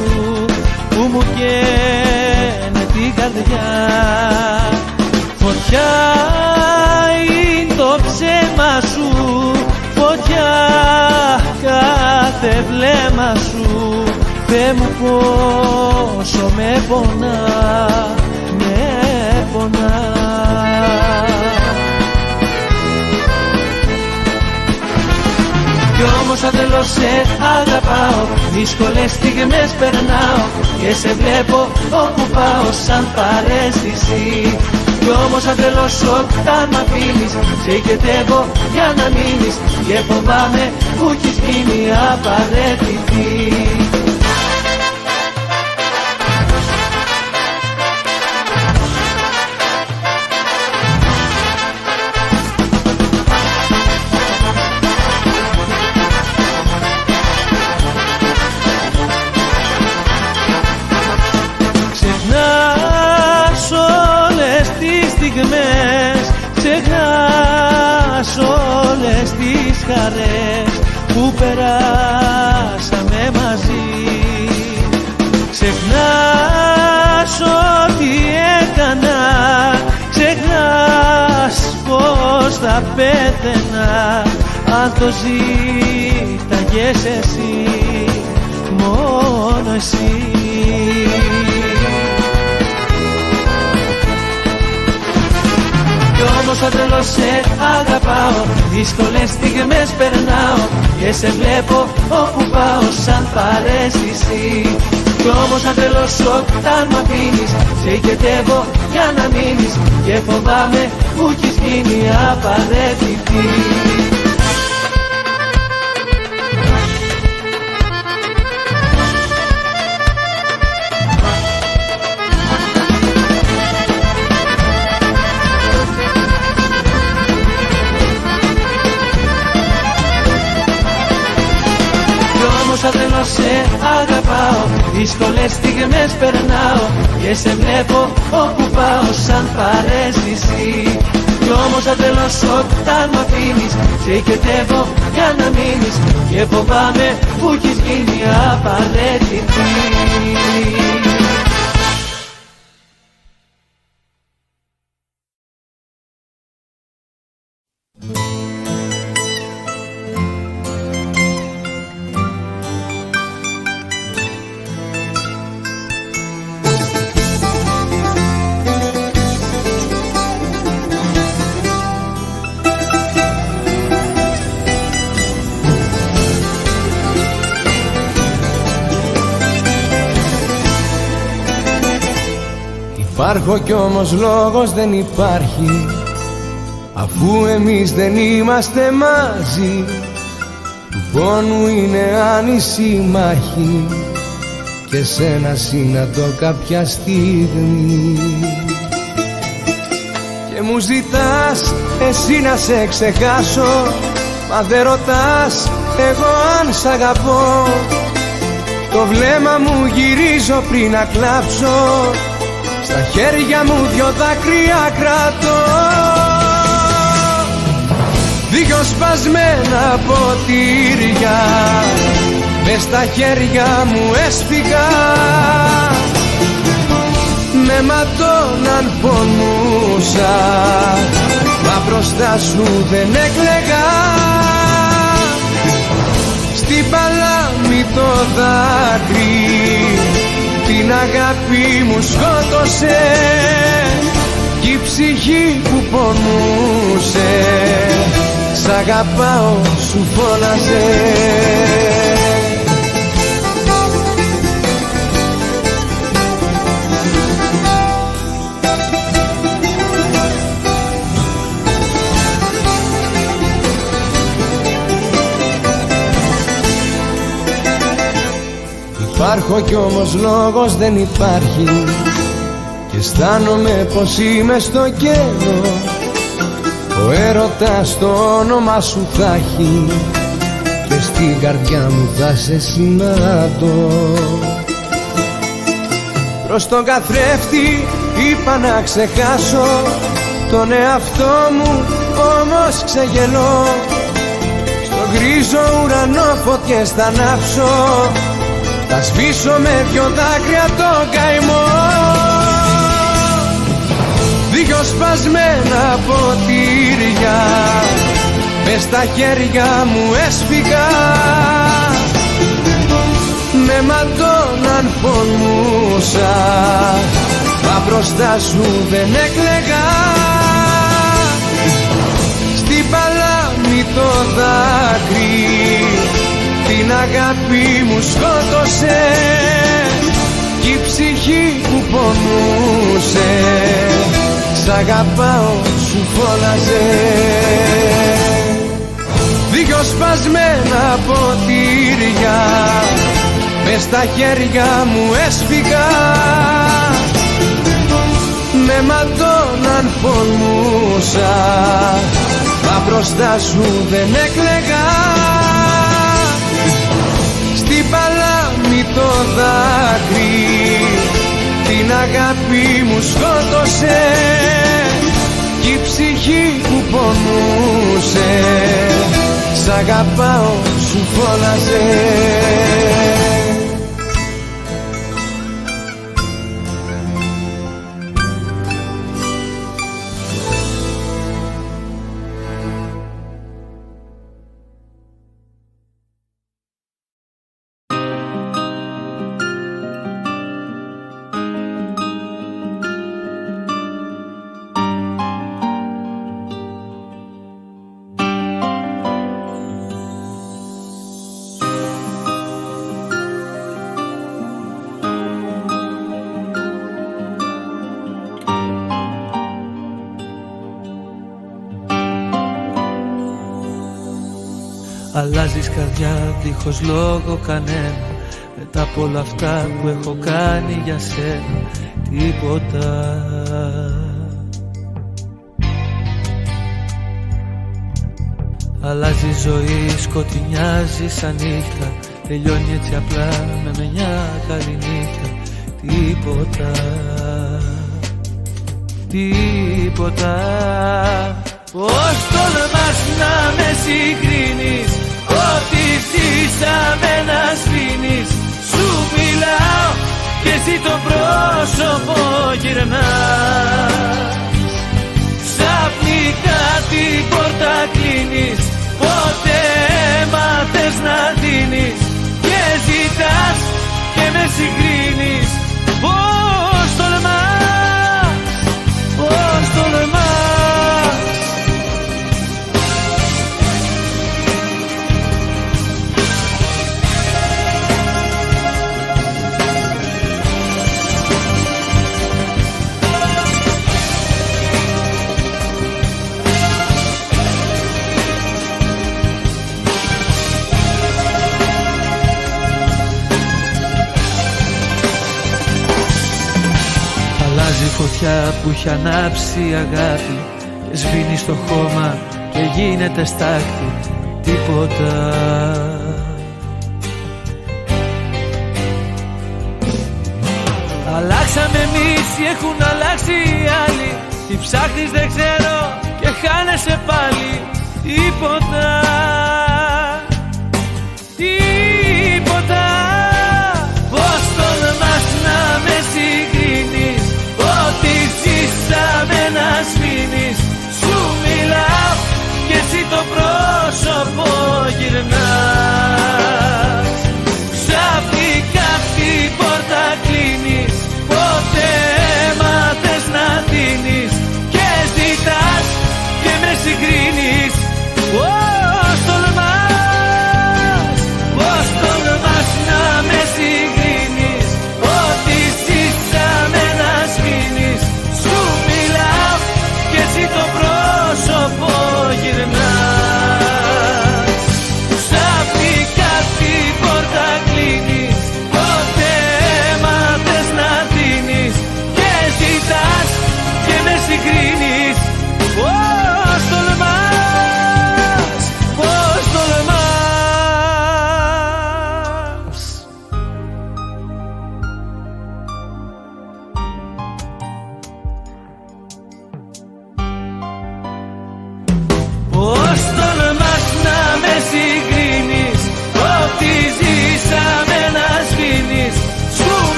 που μου καίνε την καρδιά. Φωτιά είναι το ψέμα σου, φωτιά κάθε βλέμμα σου. Θεέ μου πόσο με πονά, με πονά. Κι όμως αν θέλω σε αγαπάω, δύσκολες στιγμές περνάω και σε βλέπω όπου πάω σαν παρέστηση. Κι όμως αν θέλω όταν μ' αφήνεις, σε οικετεύω για να μείνεις και φοβάμαι που έχεις γίνει απαραίτητη. Ξεχνάς όλες τις χαρές που περάσαμε μαζί. Ξεχνάς ό,τι έκανα, ξεχνάς πως θα πέθαινα αν το ζήταγες εσύ, μόνο εσύ. Κι όμως αν θέλω σε αγαπάω, δύσκολες στιγμές περνάω και σε βλέπω όπου πάω σαν παρέστηση. Κι όμως αν θέλω όταν μ' αφήνεις, σε οικετεύω για να μείνεις και φοβάμαι που έχεις γίνει απαραίτητη. Αν θέλω σε αγαπάω, δύσκολες στιγμές περνάω και σε βλέπω όπου πάω σαν παρέστηση. Κι όμως αν θέλω όταν μ' αφήνεις, σε οικετεύω για να μείνεις και φοβάμαι που έχεις γίνει απαραίτητη. Υπάρχω κι όμως λόγος δεν υπάρχει, αφού εμείς δεν είμαστε μαζί. Του πόνου είναι άνηση μάχη και σένα συναντώ κάποια στιγμή. Και μου ζητάς εσύ να σε ξεχάσω, μα δεν ρωτάς εγώ αν σ' αγαπώ. Το βλέμμα μου γυρίζω πριν να κλάψω, στα χέρια μου δυο δάκρυα κρατώ. Δυο σπασμένα ποτήρια μες στα χέρια μου έσφυγα, με ματώναν πονούσα, μα μπροστά σου δεν έκλαιγα. Στην παλάμη το δάκρυ την αγάπη μου σκότωσε, κι η ψυχή που πονούσε σ' αγαπάω σου φώναζε. Υπάρχω κι όμως λόγος δεν υπάρχει και αισθάνομαι πως είμαι στο κενό. Ο έρωτας το όνομα σου θα έχει και στην καρδιά μου θα σε συναντώ. Προς τον καθρέφτη είπα να ξεχάσω τον εαυτό μου, όμως ξεγελώ. Στο γκρίζο ουρανό φωτιές θα ανάψω θα σβήσω με δυο δάκρυα το καημό. Δυο σπασμένα ποτήρια μες στα χέρια μου έσφυγα, με ματώναν πονούσα, μα μπροστά σου δεν έκλαιγα. Στην παλάμη το δάκρυ την αγάπη μου σκότωσε, κι η ψυχή που πονούσε σ' αγαπάω σου φώναζε. Δυο σπασμένα ποτήρια μες στα χέρια μου έσφυγα, με ματώναν πονούσα, μα μπροστά σου δεν έκλαιγα. Στην παλάμη το δάκρυ την αγάπη μου σκότωσε, κι η ψυχή που πονούσε σ' αγαπάω σου φώναζε. Αλλάζεις καρδιά δίχως λόγο κανένα, μετά από όλα αυτά που έχω κάνει για σένα. Τίποτα. Αλλάζει ζωή, σκοτεινιάζει σαν νύχτα, τελειώνει έτσι απλά με μια καλή νύχτα. Τίποτα. Τίποτα. Πώς τολμάς να με συγκρίνεις, ό,τι ζήσαμε να σβήνεις. Σου μιλάω και εσύ το πρόσωπο γυρνάς. Ξαφνικά την πόρτα κλείνεις, ποτέ μάθες να δίνεις, και ζητάς και με συγκρίνεις. Πώς τολμάς, πώς τολμάς. Φωτιά που έχει ανάψει η αγάπη και σβήνει στο χώμα και γίνεται στάχτη. Τίποτα. Αλλάξαμε εμείς ή έχουν αλλάξει οι άλλοι, τι ψάχνεις δεν ξέρω και χάνεσαι πάλι. Τίποτα. Τίποτα. Πώς τολμάς να με συγκρίνεις, ό,τι ζήσαμε να σβήνεις. Σου μιλάω και εσύ το πρόσωπο γυρνάς. Ξαφνικά την πόρτα κλείνεις, ποτέ μάθες να δίνεις, και ζητάς και με συγκρίνεις. Πώς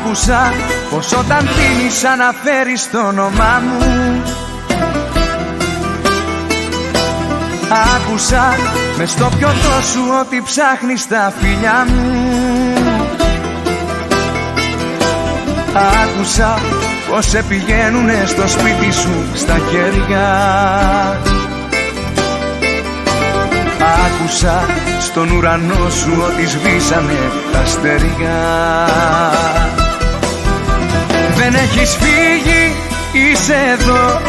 Άκουσα πως όταν πίνεις αναφέρεις το όνομά μου. Άκουσα μες στο πιωτό σου ότι ψάχνεις τα φιλιά μου. Άκουσα πως σε πηγαίνουνε στο σπίτι σου στα χέρια. Άκουσα στον ουρανό σου ότι σβήσανε τα αστέρια. Δεν έχεις φύγει, είσαι εδώ,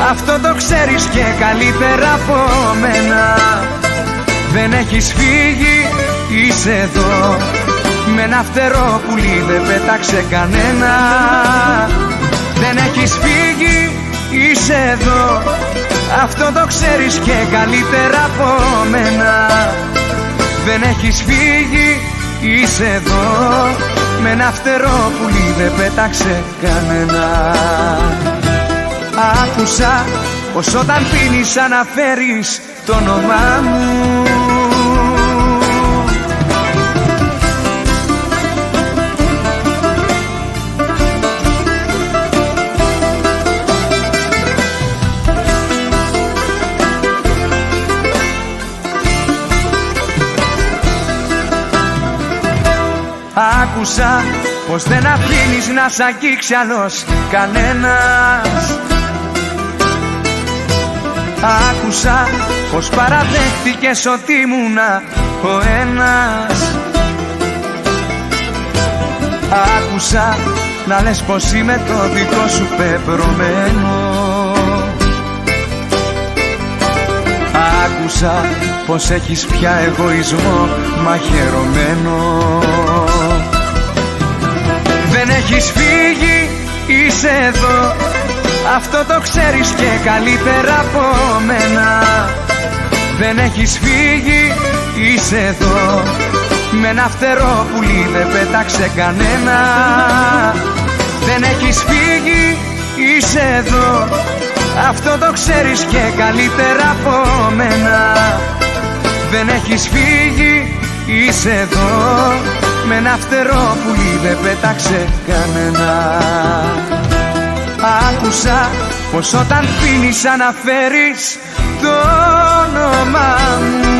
αυτό το ξέρεις και καλύτερα από μένα. Δεν έχεις φύγει, είσαι εδώ, με ένα φτερό πουλί δεν πέταξε κανένα. Δεν έχεις φύγει, είσαι εδώ, αυτό το ξέρεις και καλύτερα από μένα. Δεν έχεις φύγει, είσαι εδώ, με ένα φτερό πουλί δεν πέταξε κανένα. Άκουσα πως όταν πίνεις αναφέρεις το όνομά μου. Άκουσα πως δεν αφήνεις να σ' αγγίξει άλλος κανένας. Άκουσα πως παραδέχτηκες ότι ήμουνα ο ένας. Άκουσα να λες πως είμαι το δικό σου πεπρωμένο. Άκουσα πως έχεις πια εγωισμό μαχαιρωμένο. Δεν έχεις φύγει, είσαι εδώ, αυτό το ξέρεις και καλύτερα από μένα. Δεν έχεις φύγει, είσαι εδώ, με ένα φτερό πουλί δεν πέταξε κανένα. Δεν έχεις φύγει, είσαι εδώ, αυτό το ξέρεις και καλύτερα από μένα. Δεν έχεις φύγει, είσαι εδώ, με ένα φτερό πουλί δεν πέταξε κανένα. Άκουσα πως όταν πίνεις αναφέρεις το όνομά μου.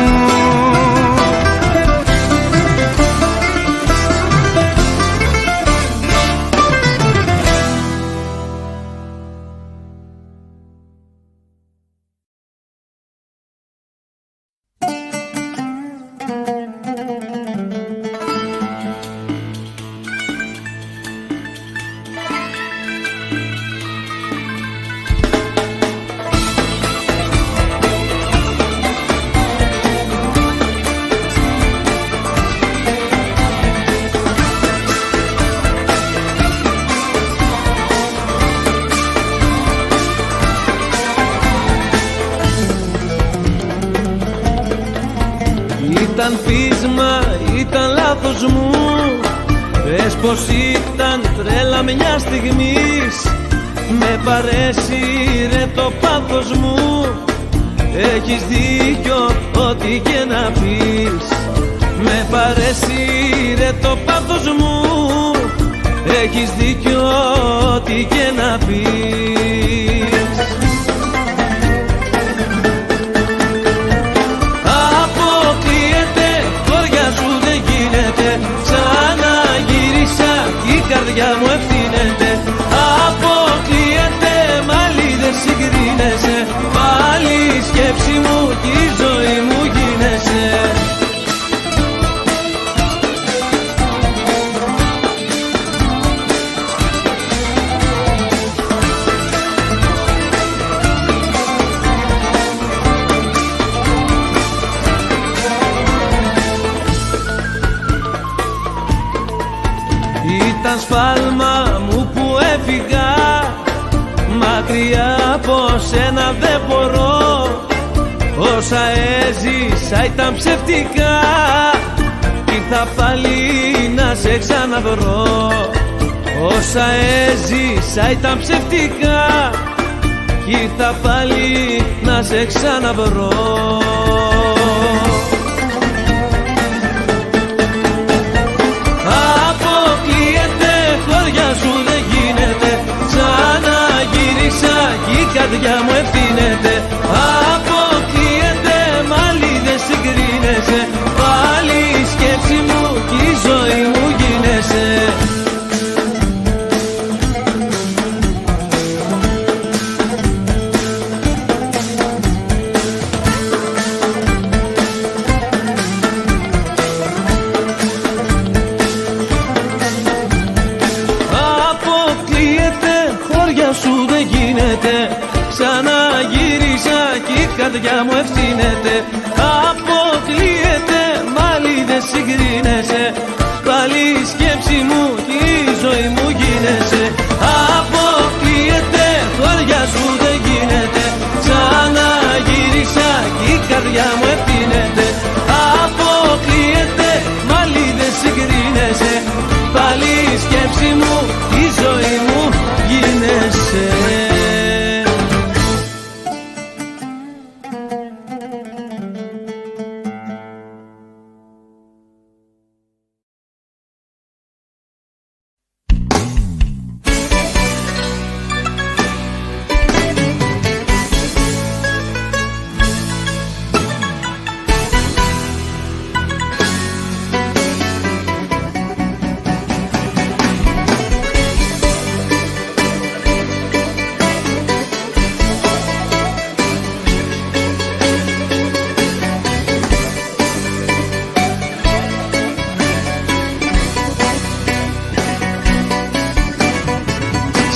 Ήταν πείσμα, ήταν λάθος μου. Πες πως ήταν τρέλα μια στιγμής. Με παρέσυρε το πάθος μου. Έχεις δίκιο ό,τι και να πεις. Με παρέσυρε το πάθος μου. Έχεις δίκιο ό,τι και να πεις. Η καρδιά μου ευθύνεται, αποκλείεται, μάλι δεν συγκρίνεσαι. Πάλι η σκέψη μου και η ζωή μου γίνεσαι. Ήταν σφάλμα μου που έφυγα, μακριά από σένα δεν μπορώ. Όσα έζησα ήταν ψευτικά, ήρθα πάλι να σε ξαναβρω. Όσα έζησα ήταν ψευτικά, ήρθα πάλι να σε ξαναβρω. χώρια σου δεν γίνεται. Ξαναγύρισα κι η καρδιά μου ευθύνεται. Αποκλείεται, μάλι δεν συγκρίνεσαι. Πάλι η σκέψη μου κι η ζωή μου γίνεσαι. Ξαναγύρισα κι η καρδιά μου ευθύνεται. Αποκλείεται, μάλι δεν συγκρίνεσαι. Πάλι η σκέψη μου κι η ζωή μου γίνεσαι. Αποκλείεται, χώρια σου δεν γίνεται. Ξαναγύρισα κι η καρδιά μου ευθύνεται. Αποκλείεται, μάλι δεν συγκρίνεσαι. Πάλι η σκέψη μου κι η ζωή μου γίνεσαι.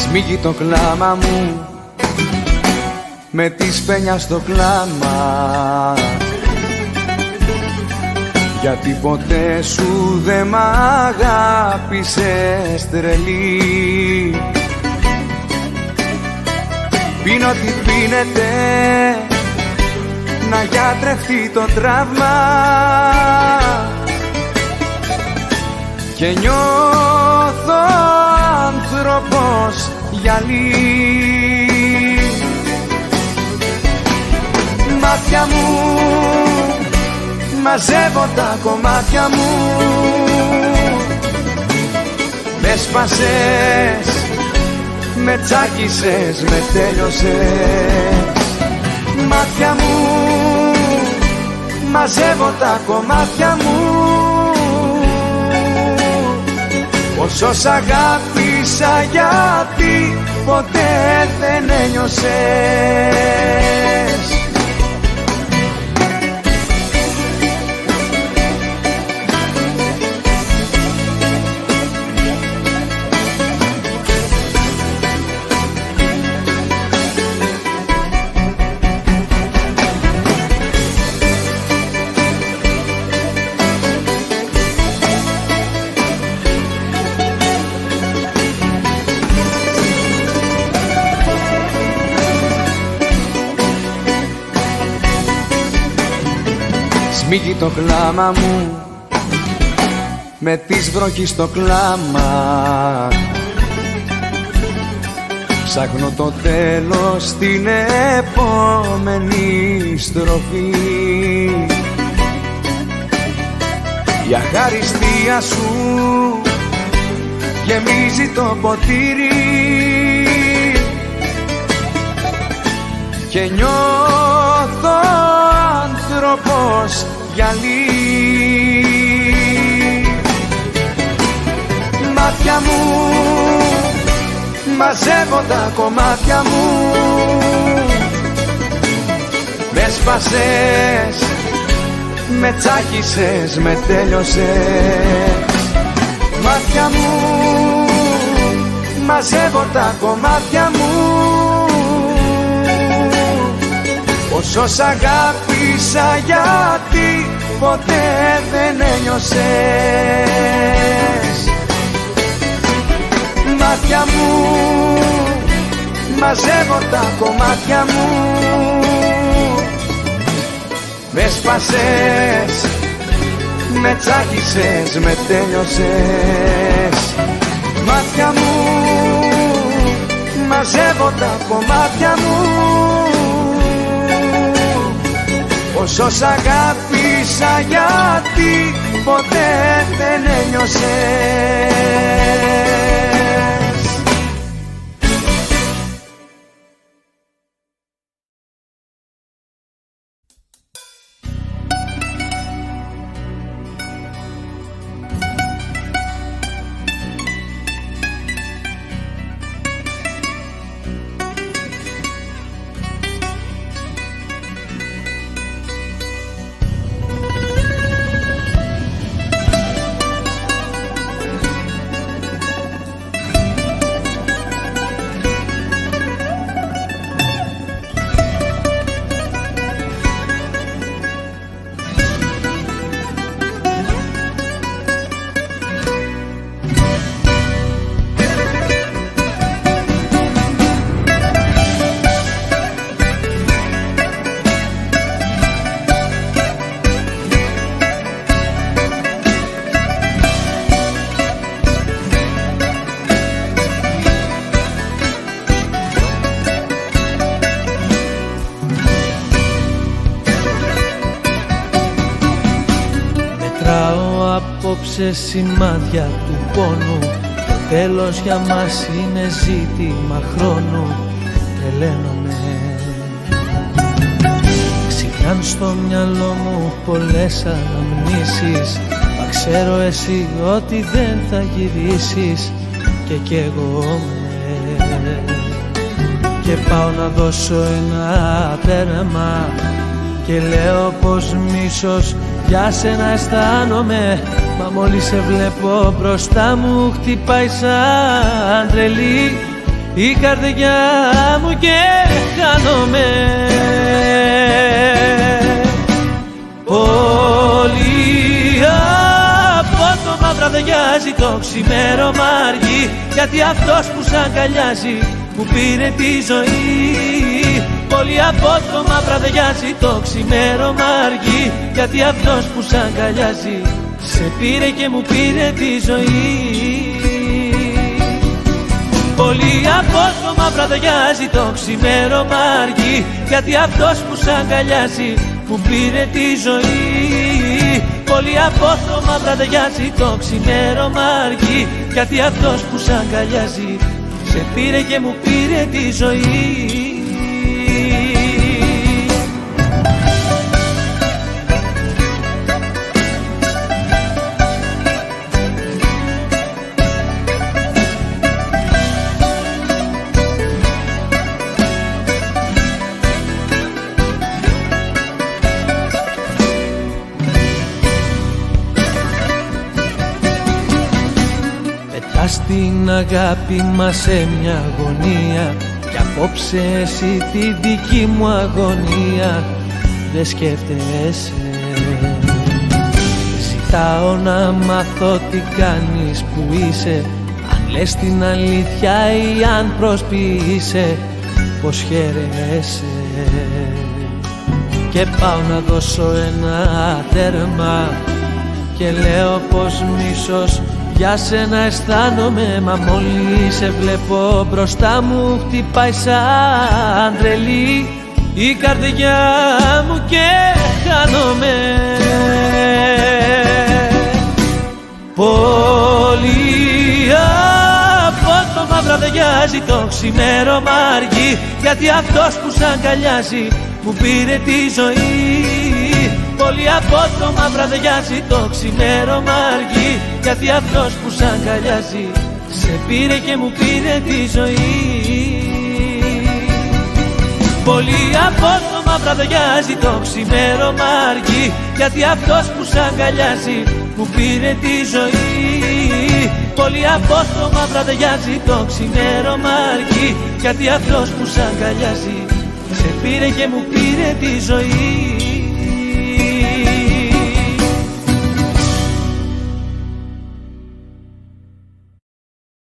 Σμίγει το κλάμα μου με τη σπένια στο κλάμα, γιατί ποτέ σου δεν μ' αγάπησες τρελή. Πίνω τι πίνεται να γιατρευτεί το τραύμα και νιώθω άνθρωπος γυαλί. Μάτια μου μαζεύω τα κομμάτια μου. Με σπάσες, με τσάκισες, με τέλειωσες. Μάτια μου μαζεύω τα κομμάτια μου. Όσο σ' αγάπησα, γιατί ποτέ δεν ένιωσες. Σμίγει το κλάμα μου με της βροχής στο κλάμα. Ψάχνω το τέλος στην επόμενη στροφή. Η αχαριστία σου γεμίζει το ποτήρι και νιώθω άνθρωπος γυαλί. Μάτια μου μαζεύω τα κομμάτια μου. Με σπάσες, με τσάκισες, με τέλειωσες. Μάτια μου μαζεύω τα κομμάτια μου. Όσο σ' αγάπησα, γιατί ποτέ δεν ένιωσες. Μάτια μου μαζεύω τα κομμάτια μου. Με σπάσες, με τσάκισες, με τέλειωσες. Μάτια μου μαζεύω τα κομμάτια μου. Όσο σ' αγάπησα, γιατί ποτέ δεν ένιωσες. απόψε σημάδια του πόνου. Το τέλος για μας είναι ζήτημα χρόνου. Τρελαίνομαι. Ξυπνάν στο μυαλό μου πολλές αναμνήσεις. Μα ξέρω εσύ ότι δεν θα γυρίσεις και κι εγώ και πάω να δώσω ένα τέρμα και λέω πως μίσος για σένα αισθάνομαι. Μα μόλις σε βλέπω μπροστά μου χτυπάει σαν τρελή η καρδιά μου και χάνομαι. Πολύ απότομα βραδιάζει το ξημέρωμα αργεί, γιατί αυτός που σ' αγκαλιάζει μου πήρε τη ζωή. Πολύ απότομα βραδιάζει το ξημέρωμα αργεί, γιατί αυτός που σ' αγκαλιάζει σε πήρε και μου πήρε τη ζωή. Πολύ απότομα βραδιάζει το ξημέρωμα αργεί, γιατί αυτός που σ' αγκαλιάζει μου πήρε τη ζωή. Πολύ απότομα βραδιάζει το ξημέρωμα αργεί, γιατί αυτός που σ' αγκαλιάζει σε πήρε και μου πήρε τη ζωή. Στην αγάπη μας σε μια αγωνία, κι απόψε εσύ τη δική μου αγωνία δεν σκέφτεσαι. Ζητάω να μάθω τι κάνεις, που είσαι, αν λες την αλήθεια ή αν προσποιείσαι πως χαίρεσαι. Και πάω να δώσω ένα τέρμα και λέω πως μίσος για σένα αισθάνομαι. Μα μόλις σε βλέπω μπροστά μου χτυπάει σαν τρελή η καρδιά μου και χάνομαι. Πολύ απότομα βραδιάζει το ξημέρωμα αργεί, γιατί αυτός που σ' αγκαλιάζει μου πήρε τη ζωή. Πολύ απότομα βραδιάζει το ξημέρωμα αργεί, γιατί αυτός που σ' αγκαλιάζει σε πήρε και μου πήρε τη ζωή. Πολύ απότομα βραδιάζει το ξημέρωμα αργεί, γιατί αυτός που σ' αγκαλιάζει μου πήρε τη ζωή. Πολύ απότομα βραδιάζει το ξημέρωμα αργεί, γιατί αυτός που σ' αγκαλιάζει σε πήρε και μου πήρε τη ζωή.